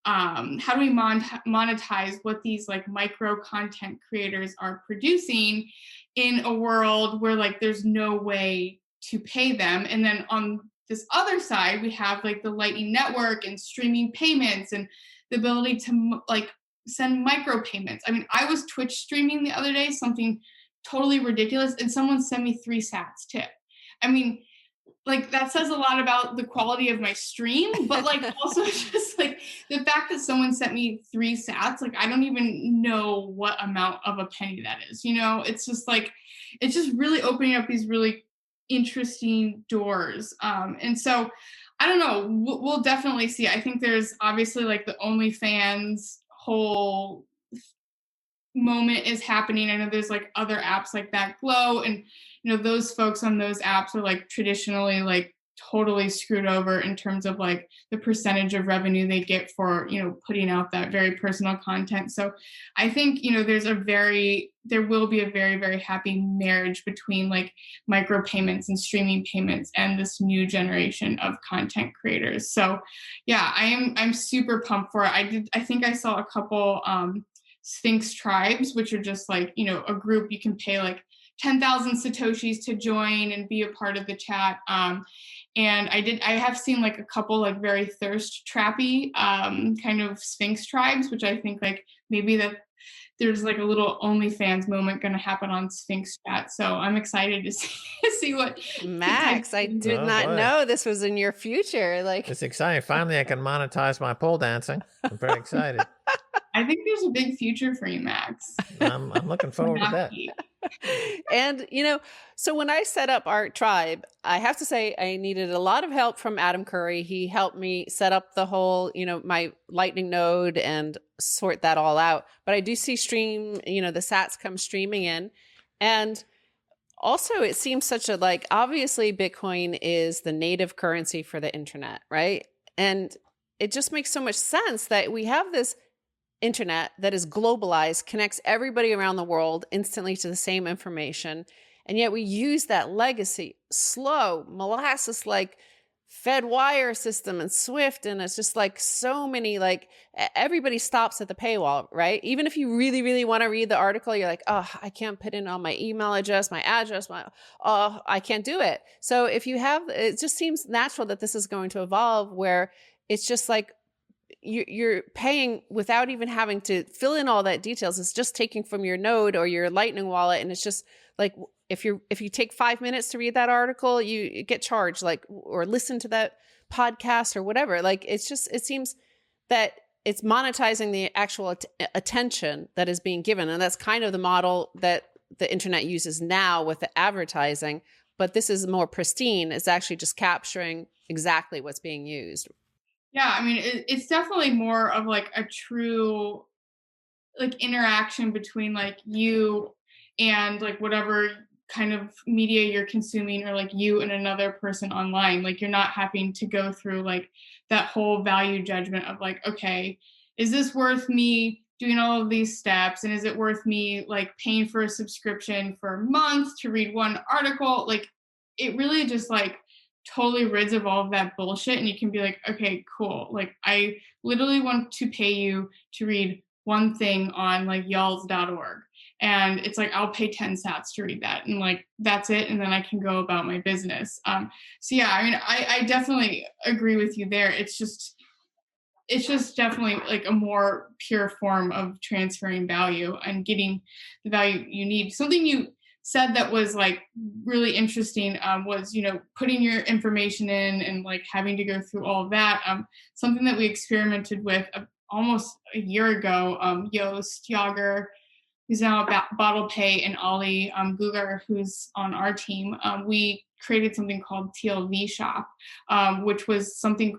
monetize what these like micro content creators are producing in a world where like there's no way to pay them? And then on this other side, we have like the Lightning Network and streaming payments and the ability to like send micro payments. I mean, I was Twitch streaming the other day, something totally ridiculous, and someone sent me 3 sats tip. I mean, like that says a lot about the quality of my stream, but like also just like the fact that someone sent me 3 sats, like I don't even know what amount of a penny that is, you know? It's just like, it's just really opening up these really interesting doors. And so I don't know, we'll definitely see. I think there's obviously like the OnlyFans whole moment is happening. I know there's like other apps like that Glow, and you know those folks on those apps are like traditionally like totally screwed over in terms of like the percentage of revenue they get for, you know, putting out that very personal content. So I think, you know, there will be a very, very happy marriage between like micro payments and streaming payments and this new generation of content creators. So yeah, I'm super pumped for it. I think I saw a couple Sphinx tribes, which are just like, you know, a group you can pay like 10,000 Satoshis to join and be a part of the chat. And I have seen like a couple like very thirst trappy kind of Sphinx tribes, which I think like maybe that there's like a little OnlyFans moment going to happen on Sphinx chat. So I'm excited to see what. Max, I did Oh, not boy. know this was in your future. Like, It's exciting. Finally, I can monetize my pole dancing. I'm very excited. I think there's a big future for you, Max. I'm looking forward to that. and you know, so when I set up our tribe, I have to say I needed a lot of help from Adam Curry. He helped me set up the whole, you know, my Lightning node and sort that all out. But I do see stream, you know, the sats come streaming in. And also it seems such a like, obviously Bitcoin is the native currency for the internet, right? And it just makes so much sense that we have this internet that is globalized, connects everybody around the world instantly to the same information. And yet we use that legacy, slow, molasses like Fed wire system and Swift. And it's just like so many, like everybody stops at the paywall, right? Even if you really, really want to read the article, you're like, oh, I can't put in all my email address, my address, I can't do it. So if you have, it just seems natural that this is going to evolve where it's just like, you're paying without even having to fill in all that details. It's just taking from your node or your Lightning wallet. And it's just like, if you take 5 minutes to read that article, you get charged, like, or listen to that podcast or whatever. Like, it's just, it seems that it's monetizing the actual attention that is being given. And that's kind of the model that the internet uses now with the advertising, but this is more pristine. It's actually just capturing exactly what's being used. Yeah, I mean, it's definitely more of like a true like interaction between like you and like whatever kind of media you're consuming, or like you and another person online. Like you're not having to go through like that whole value judgment of like, okay, is this worth me doing all of these steps? And is it worth me like paying for a subscription for a month to read one article? Like it really just like totally rids of all of that bullshit, and you can be like, okay, cool, like I literally want to pay you to read one thing on like y'alls.org, and it's like I'll pay 10 sats to read that, and like that's it, and then I can go about my business. So yeah, I mean, I definitely agree with you there. It's just definitely like a more pure form of transferring value and getting the value you need. Something you said that was like really interesting was, you know, putting your information in and like having to go through all of that. Something that we experimented with almost a year ago, Yost Yager, who's now at Bottle Pay, and Ollie Gugar, who's on our team, we created something called TLV Shop, which was something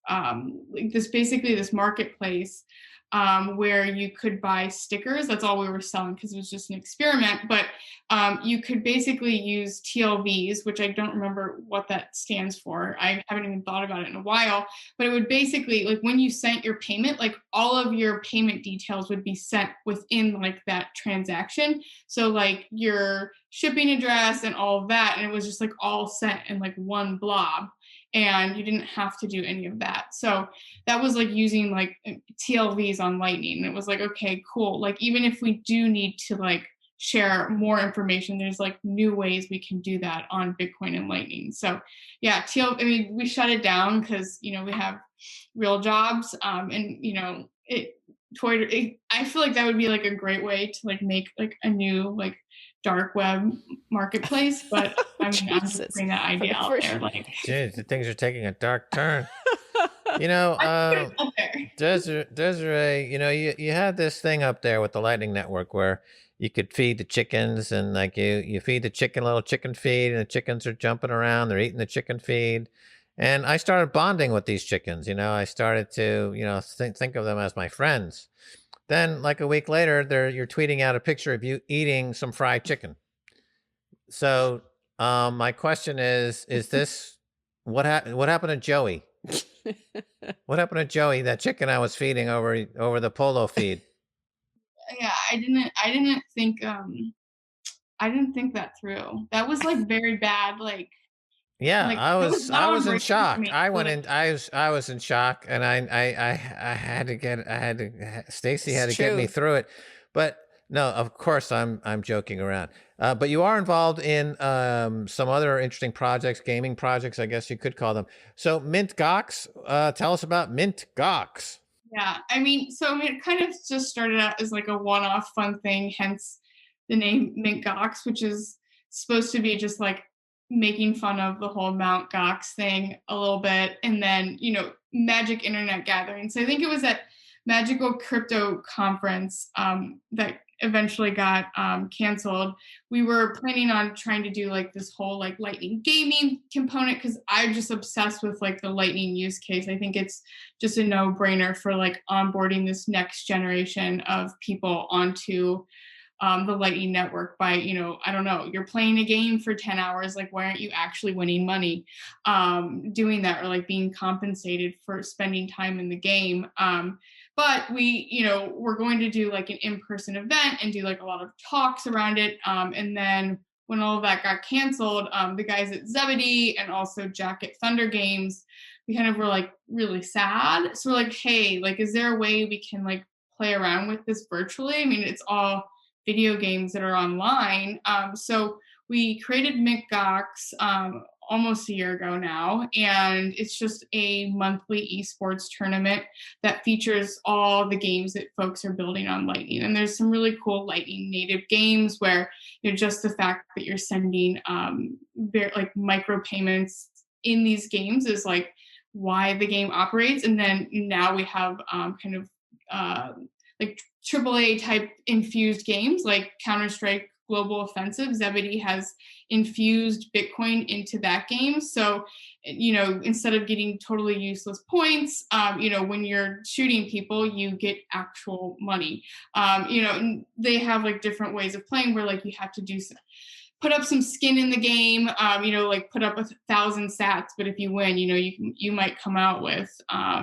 like this marketplace where you could buy stickers. That's all we were selling because it was just an experiment. But you could basically use TLVs, which I don't remember what that stands for. I haven't even thought about it in a while. But it would basically, like when you sent your payment, like all of your payment details would be sent within like that transaction. So like your shipping address and all of that. And it was just like all sent in like one blob. And you didn't have to do any of that. So that was like using like TLVs on Lightning. And it was like, okay, cool. Like even if we do need to like share more information, there's like new ways we can do that on Bitcoin and Lightning. So yeah, I mean, we shut it down because, you know, we have real jobs. And, you know, I feel like that would be like a great way to like make like a new like dark web marketplace, but I mean, I'm just putting that idea out there. Like, Jeez, the things are taking a dark turn. You know, Desiree, you know, you had this thing up there with the Lightning Network where you could feed the chickens, and like you feed the chicken a little chicken feed, and the chickens are jumping around, they're eating the chicken feed. And I started bonding with these chickens. You know, I started to, you know, think of them as my friends. Then, like a week later, you're tweeting out a picture of you eating some fried chicken. So, my question is this what happened to Joey? What happened to Joey, that chicken I was feeding over the polo feed? Yeah, I didn't think that through. That was like very bad. Like, yeah, like I was in shock. me. I was in shock, and I had to Stacy had to get me through it. But no, of course I'm joking around. But you are involved in some other interesting projects, gaming projects, I guess you could call them. So Mintgox, tell us about Mintgox. Yeah, I mean, so it kind of just started out as like a one-off fun thing, hence the name Mintgox, which is supposed to be just like making fun of the whole Mount Gox thing a little bit, and then, you know, Magic Internet Gathering. So I think it was at Magical Crypto Conference that eventually got canceled. We were planning on trying to do like this whole like Lightning gaming component, because I'm just obsessed with like the Lightning use case. I think it's just a no-brainer for like onboarding this next generation of people onto the Lightning Network by, you know, I don't know, you're playing a game for 10 hours, like why aren't you actually winning money doing that, or like being compensated for spending time in the game? But we, you know, we're going to do like an in-person event and do like a lot of talks around it. And then when all of that got canceled, the guys at Zebedee and also Jack at Thunder Games, we kind of were like really sad. So we're like, hey, like, is there a way we can like play around with this virtually? I mean, it's all video games that are online. So we created Mintgox almost a year ago now, and it's just a monthly esports tournament that features all the games that folks are building on Lightning. And there's some really cool Lightning native games where, you know, just the fact that you're sending like micropayments in these games is like why the game operates. And then now we have kind of like AAA type infused games like Counter-Strike Global Offensive. Zebedee has infused Bitcoin into that game. So, you know, instead of getting totally useless points, you know, when you're shooting people, you get actual money. You know, they have like different ways of playing where like you have to put up some skin in the game, you know, like put up 1,000 sats, but if you win, you know, you might come out with,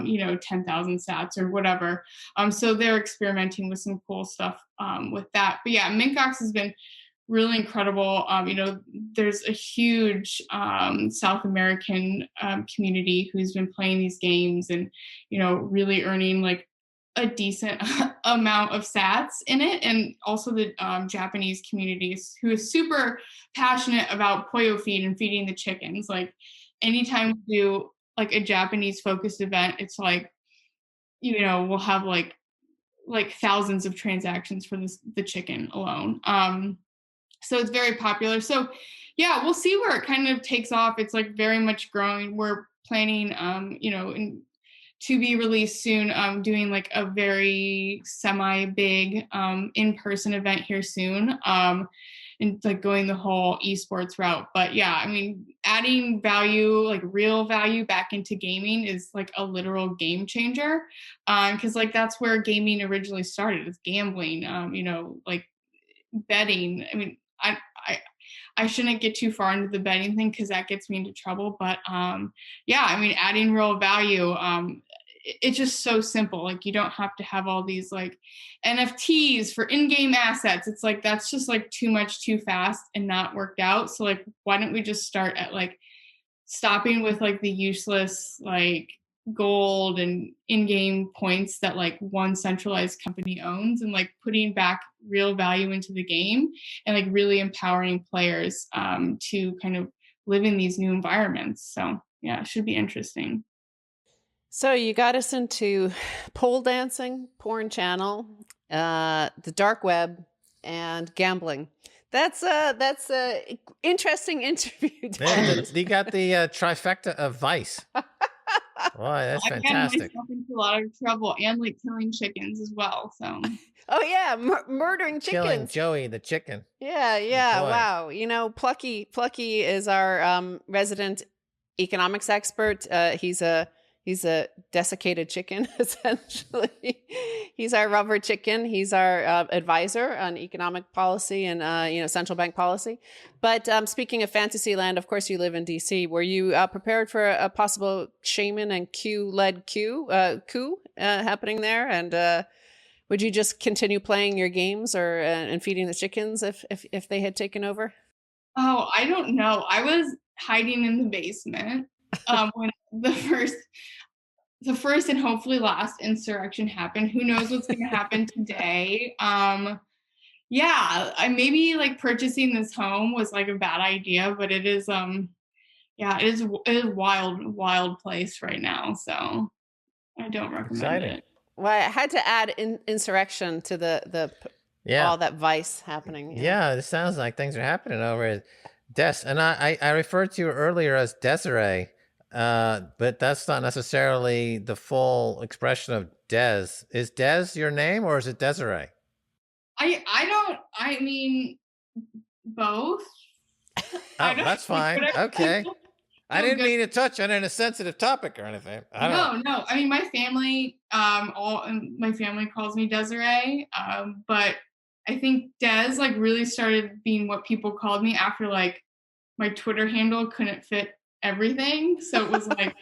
you know, 10,000 sats or whatever. So they're experimenting with some cool stuff with that. But yeah, Mintgox has been really incredible. You know, there's a huge South American community who's been playing these games and, you know, really earning like a decent amount of sats in it. And also the Japanese communities who is super passionate about Poyo feed and feeding the chickens. Like anytime we do like a Japanese focused event, it's like, you know, we'll have like thousands of transactions for the chicken alone. So it's very popular. So yeah, we'll see where it kind of takes off. It's like very much growing. We're planning, you know, to be released soon, doing like a very semi-big in-person event here soon, and like going the whole esports route. But yeah, I mean, adding value, like real value back into gaming is like a literal game changer, because like that's where gaming originally started, is gambling, you know, like betting. I mean, I shouldn't get too far into the betting thing because that gets me into trouble. But yeah, I mean, adding real value, it's just so simple. Like you don't have to have all these like NFTs for in-game assets. It's like, that's just like too much too fast and not worked out. So like, why don't we just start at like stopping with like the useless like gold and in-game points that like one centralized company owns, and like putting back real value into the game and like really empowering players to kind of live in these new environments. So yeah, it should be interesting. So you got us into pole dancing, porn channel, the dark web, and gambling. That's a interesting interview. Man, you got the trifecta of vice. Boy, that's I got fantastic. myself into a lot of trouble and like killing chickens as well. So. Oh yeah, murdering chickens. Killing Joey the chicken. Yeah, yeah. Boy. Wow. You know, Plucky is our resident economics expert. He's a desiccated chicken, essentially. He's our rubber chicken. He's our advisor on economic policy and central bank policy. But speaking of fantasy land, of course, you live in DC. Were you prepared for a possible shaman and Q-led coup happening there? And would you just continue playing your games or and feeding the chickens if they had taken over? Oh, I don't know. I was hiding in the basement when the first and hopefully last insurrection happened. Who knows what's going to happen today? Yeah, maybe like purchasing this home was like a bad idea, but it is it is wild place right now. So I don't recommend it. Well, I had to add insurrection to the all that vice happening. Yeah, it sounds like things are happening over at Des. And I referred to you earlier as Desiree, but that's not necessarily the full expression of Des. Is Des your name or is it Desiree? I mean, both. Oh, that's fine. Okay. I didn't mean to touch on a sensitive topic or anything. No. I mean, my family, my family calls me Desiree, but I think Des like really started being what people called me after like my Twitter handle couldn't fit everything, so it was like,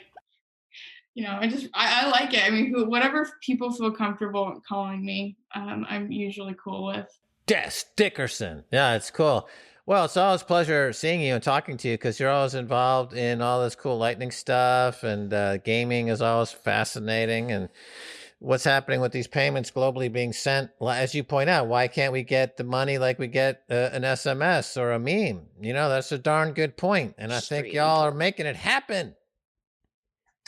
I like it. I mean, whatever people feel comfortable calling me, I'm usually cool with. Des Dickerson. Yeah, it's cool. Well, it's always a pleasure seeing you and talking to you because you're always involved in all this cool Lightning stuff, and gaming is always fascinating. And what's happening with these payments globally being sent, as you point out, why can't we get the money like we get an SMS or a meme? That's a darn good point. And I think y'all are making it happen.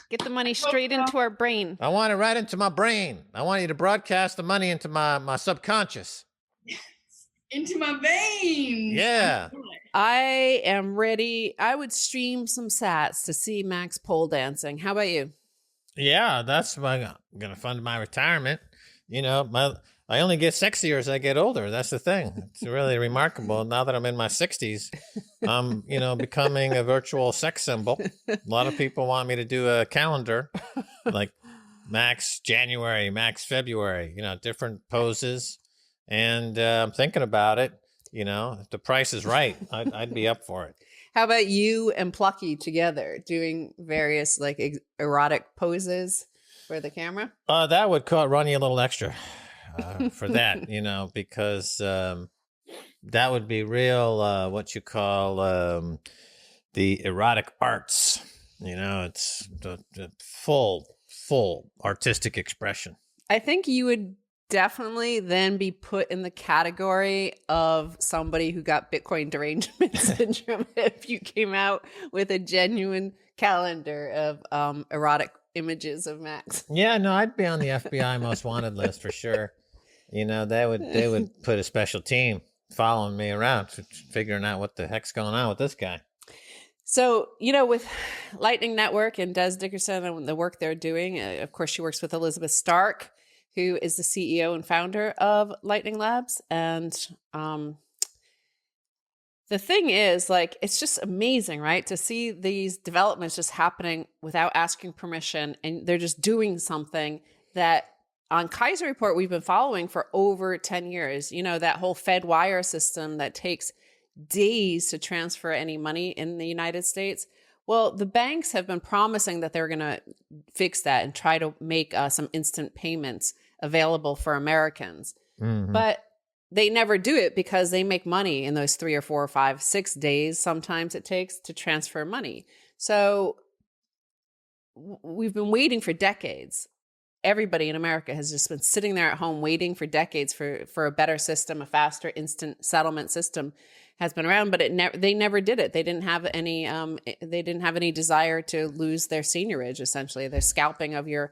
Get the money straight into our brain. I want it right into my brain. I want you to broadcast the money into my subconscious. Into my veins. Yeah. I am ready. I would stream some sats to see Max pole dancing. How about you? Yeah, that's going to fund my retirement. I only get sexier as I get older. That's the thing. It's really remarkable. Now that I'm in my 60s, I'm, becoming a virtual sex symbol. A lot of people want me to do a calendar, like Max January, Max February, different poses. And I'm thinking about it. If the price is right, I'd be up for it. How about you and Plucky together doing various like erotic poses for the camera? That would run you a little extra for that, because that would be real, what you call the erotic arts. It's the full artistic expression. I think you would definitely then be put in the category of somebody who got Bitcoin derangement syndrome if you came out with a genuine calendar of erotic images of Max. Yeah, no, I'd be on the FBI most wanted list for sure. They would put a special team following me around, figuring out what the heck's going on with this guy. So, with Lightning Network and Des Dickerson and the work they're doing, of course, she works with Elizabeth Stark, who is the CEO and founder of Lightning Labs. And the thing is, like, it's just amazing, right? To see these developments just happening without asking permission. And they're just doing something that on Kaiser Report, we've been following for over 10 years. That whole Fed wire system that takes days to transfer any money in the United States. Well, the banks have been promising that they're going to fix that and try to make some instant payments available for Americans. Mm-hmm. But they never do it because they make money in those 3 or 4 or 5, 6 days sometimes it takes to transfer money. So we've been waiting for decades. Everybody in America has just been sitting there at home waiting for decades for a better system, a faster instant settlement system has been around, but they never did it. They didn't have any desire to lose their seigniorage, essentially, their scalping of your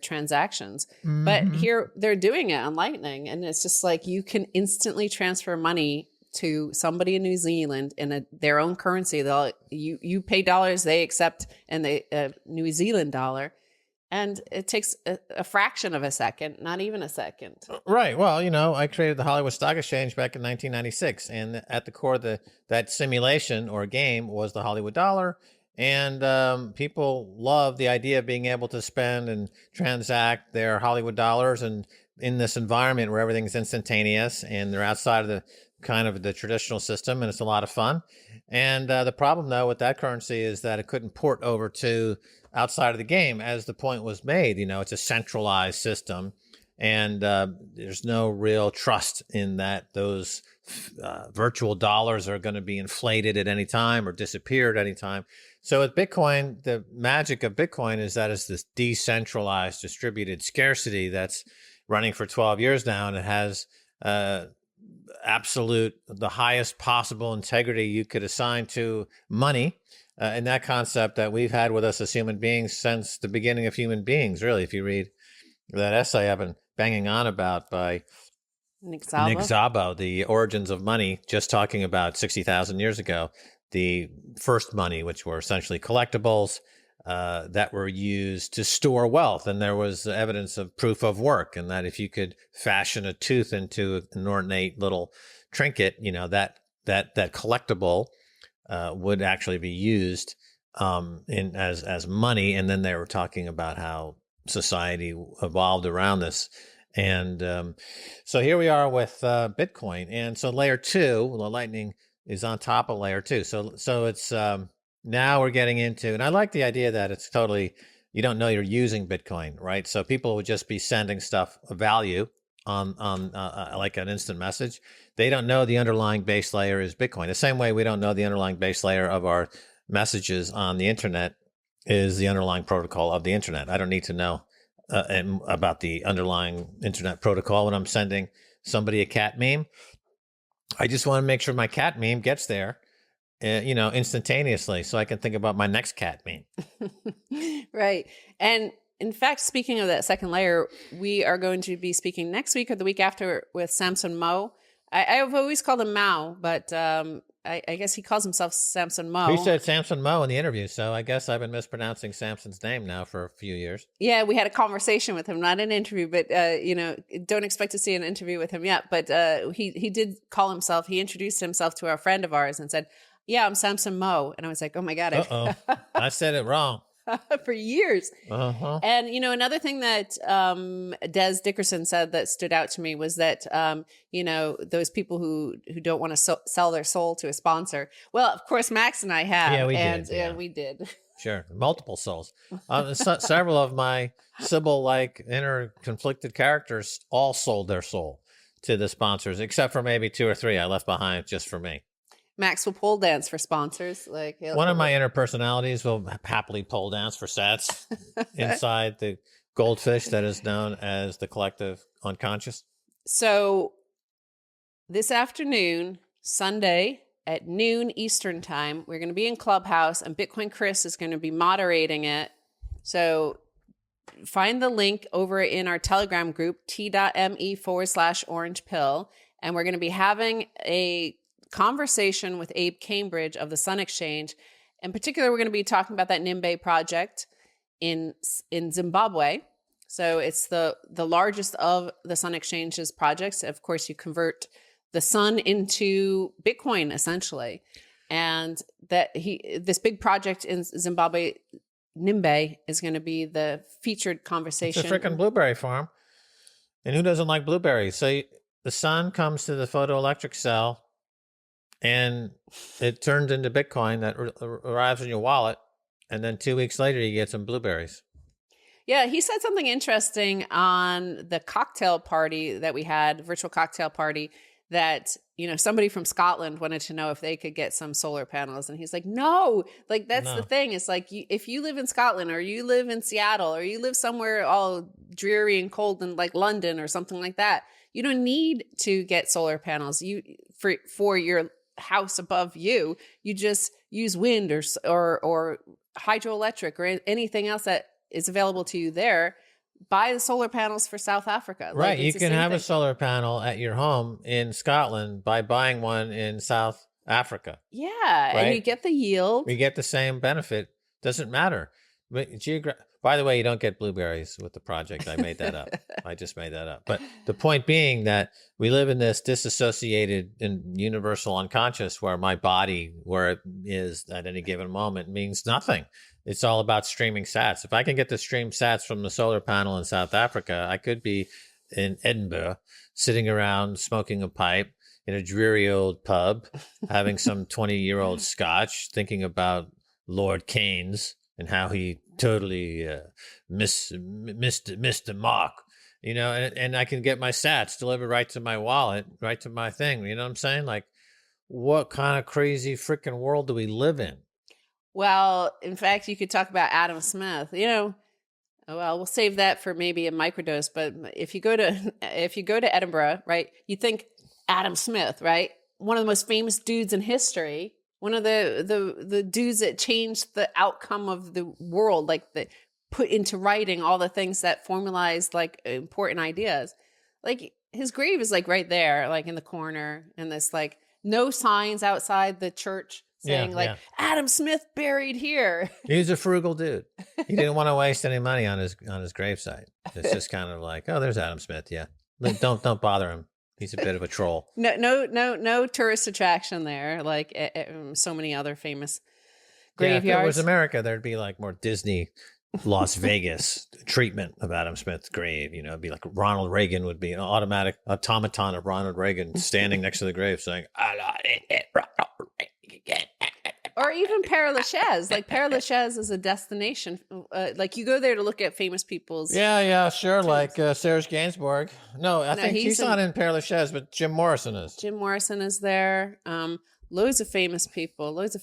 transactions. Mm-hmm. But here they're doing it on Lightning, and it's just like you can instantly transfer money to somebody in New Zealand in their own currency. You pay dollars, they accept and they New Zealand dollar. And it takes a fraction of a second, not even a second. Right. Well, I created the Hollywood Stock Exchange back in 1996. And at the core of that simulation or game was the Hollywood dollar. And people love the idea of being able to spend and transact their Hollywood dollars and in this environment where everything's instantaneous and they're outside of the kind of the traditional system, and it's a lot of fun. And the problem, though, with that currency is that it couldn't port over to outside of the game, as the point was made. It's a centralized system, and there's no real trust in that those virtual dollars are going to be inflated at any time or disappear at any time. So with Bitcoin, the magic of Bitcoin is that it's this decentralized distributed scarcity that's running for 12 years now, and it has the highest possible integrity you could assign to money. And that concept that we've had with us as human beings since the beginning of human beings, really. If you read that essay I've been banging on about by Nick Szabo, The Origins of Money, just talking about 60,000 years ago, the first money, which were essentially collectibles that were used to store wealth. And there was evidence of proof of work, and that if you could fashion a tooth into an ornate little trinket, that collectible would actually be used as money. And then they were talking about how society evolved around this. And so here we are with Bitcoin. And so layer 2, the Lightning is on top of layer 2. So it's now we're getting into, and I like the idea that it's totally, you don't know you're using Bitcoin, right? So people would just be sending stuff of value on like an instant message. They don't know the underlying base layer is Bitcoin. The same way we don't know the underlying base layer of our messages on the internet is the underlying protocol of the internet. I don't need to know about the underlying internet protocol when I'm sending somebody a cat meme. I just want to make sure my cat meme gets there, instantaneously, so I can think about my next cat meme. Right. And in fact, speaking of that second layer, we are going to be speaking next week or the week after with Samson Mow. I've always called him Mao, but I guess he calls himself Samson Mow. He said Samson Mow in the interview, so I guess I've been mispronouncing Samson's name now for a few years. Yeah, we had a conversation with him, not an interview, but don't expect to see an interview with him yet. But he did call himself. He introduced himself to a friend of ours and said, "Yeah, I'm Samson Mow," and I was like, "Oh my god, I said it wrong." For years. Uh-huh. And, another thing that Des Dickerson said that stood out to me was that, those people who don't want to sell their soul to a sponsor. Well, of course, Max and I have. Yeah, we did. Yeah, yeah, we did. Sure. Multiple souls. Several of my Sybil-like inner conflicted characters all sold their soul to the sponsors, except for maybe 2 or 3 I left behind just for me. Max will pole dance for sponsors. One of my inner personalities will happily pole dance for sats inside the goldfish that is known as the collective unconscious. So this afternoon, Sunday at noon Eastern time, we're going to be in Clubhouse, and Bitcoin Chris is going to be moderating it. So find the link over in our Telegram group, t.me/orange pill. And we're going to be having a conversation with Abe Cambridge of the Sun Exchange. In particular, we're going to be talking about that Nimbe project in Zimbabwe. So it's the largest of the Sun Exchange's projects. Of course, you convert the sun into Bitcoin, essentially. And this big project in Zimbabwe, Nimbe, is going to be the featured conversation. It's a freaking blueberry farm. And who doesn't like blueberries? So the sun comes to the photoelectric cell, and it turns into Bitcoin that arrives in your wallet. And then 2 weeks later, you get some blueberries. Yeah, he said something interesting on the cocktail party that we had, virtual cocktail party, that, somebody from Scotland wanted to know if they could get some solar panels. And he's like, no, that's the thing. It's like, if you live in Scotland or you live in Seattle or you live somewhere all dreary and cold in like London or something like that, you don't need to get solar panels for your house above you. You just use wind or hydroelectric or anything else that is available to you there. buy the solar panels for South Africa. Right. You It's the can same have a thing. solar panel at your home in Scotland by buying one in South Africa. Yeah, and you Right. get the yield. We get the same benefit. Doesn't matter. But by the way, you don't get blueberries with the project. I made that up. I just made that up. But the point being that we live in this disassociated and universal unconscious where my body, where it is at any given moment, means nothing. It's all about streaming sats. If I can get to stream sats from the solar panel in South Africa, I could be in Edinburgh sitting around smoking a pipe in a dreary old pub, having some 20-year-old scotch, thinking about Lord Keynes and how he totally missed the mark, and I can get my sats delivered right to my wallet, right to my thing. You know what I'm saying? Like, what kind of crazy freaking world do we live in? Well, in fact, you could talk about Adam Smith. Well, we'll save that for maybe a microdose. But if you go to Edinburgh, right, you think Adam Smith, right, one of the most famous dudes in history, one of the dudes that changed the outcome of the world, like that put into writing all the things that formalized like important ideas. Like his grave is like right there, like in the corner, and this like no signs outside the church saying Adam Smith buried here. He was a frugal dude. He didn't want to waste any money on his gravesite. It's just kind of like, oh, there's Adam Smith. Yeah, don't bother him. He's a bit of a troll. No tourist attraction there, like so many other famous graveyards. Yeah, if it was America, there'd be like more Disney, Las Vegas treatment of Adam Smith's grave. It'd be like Ronald Reagan would be an automatic automaton of Ronald Reagan standing next to the grave saying, "I like it, Ronald Reagan." Or even Père Lachaise. Like Père Lachaise is a destination. Like you go there to look at famous people's. Yeah, sure. Tombs. Like Serge Gainsbourg. No, I think he's not in Père Lachaise, but Jim Morrison is. Jim Morrison is there. Loads of famous people. Who's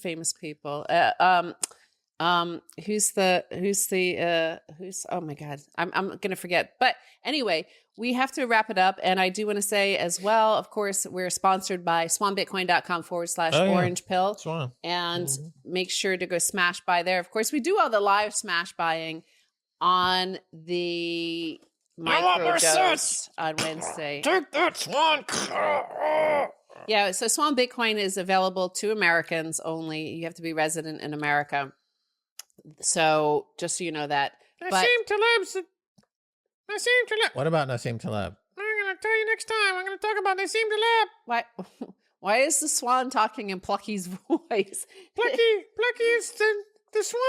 oh my God, I'm gonna forget. But anyway, we have to wrap it up. And I do want to say as well, of course, we're sponsored by swanbitcoin.com/orange pill. Swan. And make sure to go smash buy there. Of course, we do all the live smash buying on the microdose on Wednesday. Take that, Swan. Yeah, so Swan Bitcoin is available to Americans only. You have to be resident in America. So just so you know that. Nassim Taleb. What about Nassim Taleb? I'm going to tell you next time. I'm going to talk about Nassim Taleb. Why is the swan talking in Plucky's voice? Plucky is the swan.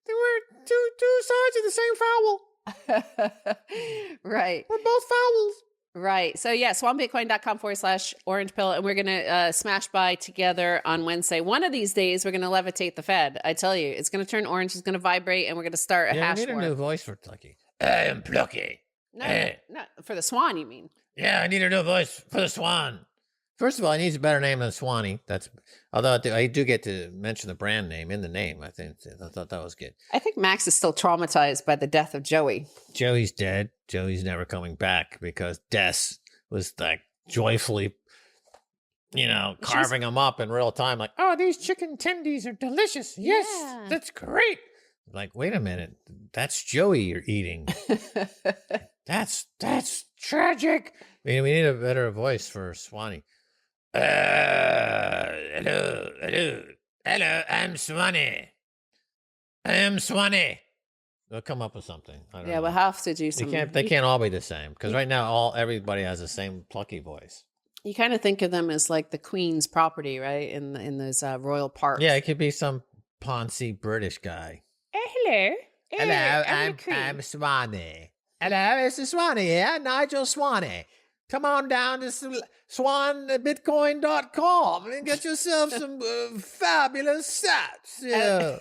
They were two sides of the same fowl. Right. We're both fowls. Right. So yeah, swanbitcoin.com/orange pill. And we're going to smash buy together on Wednesday. One of these days, we're going to levitate the Fed. I tell you, it's going to turn orange. It's going to vibrate and we're going to start a hash war. I need a new voice for Plucky. I am Plucky. No, for the swan, you mean? Yeah, I need a new voice for the swan. First of all, he needs a better name than Swanee. Although I do get to mention the brand name in the name. I thought that was good. I think Max is still traumatized by the death of Joey. Joey's dead. Joey's never coming back because Des was like joyfully, carving him up in real time. Like, oh, these chicken tendies are delicious. Yes, yeah. That's great. Like, wait a minute. That's Joey you're eating. That's tragic. We need a better voice for Swanee. Hello, I'm Swanee. We'll come up with something. We'll have to do something. They can't all be the same because right now everybody has the same plucky voice. You kind of think of them as like the Queen's property, right? In those royal parks. Yeah, it could be some poncy British guy. Hello, I'm Swanee. Hello, it's Swanee here, Nigel Swanee. Come on down to swanbitcoin.com and get yourself some fabulous sats. Yeah.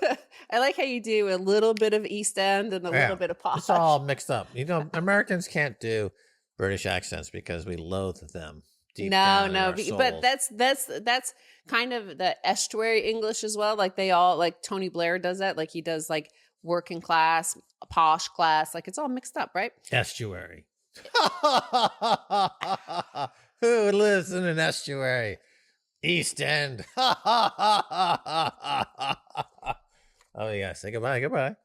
I like how you do a little bit of East End and a little bit of posh. It's all mixed up. Americans can't do British accents because we loathe them deep down in our souls. But that's kind of the estuary English as well. Like they all, like Tony Blair does that. Like he does like working class, posh class. Like it's all mixed up, right? Estuary. Who lives in an estuary? East End. Oh, yeah. Say goodbye.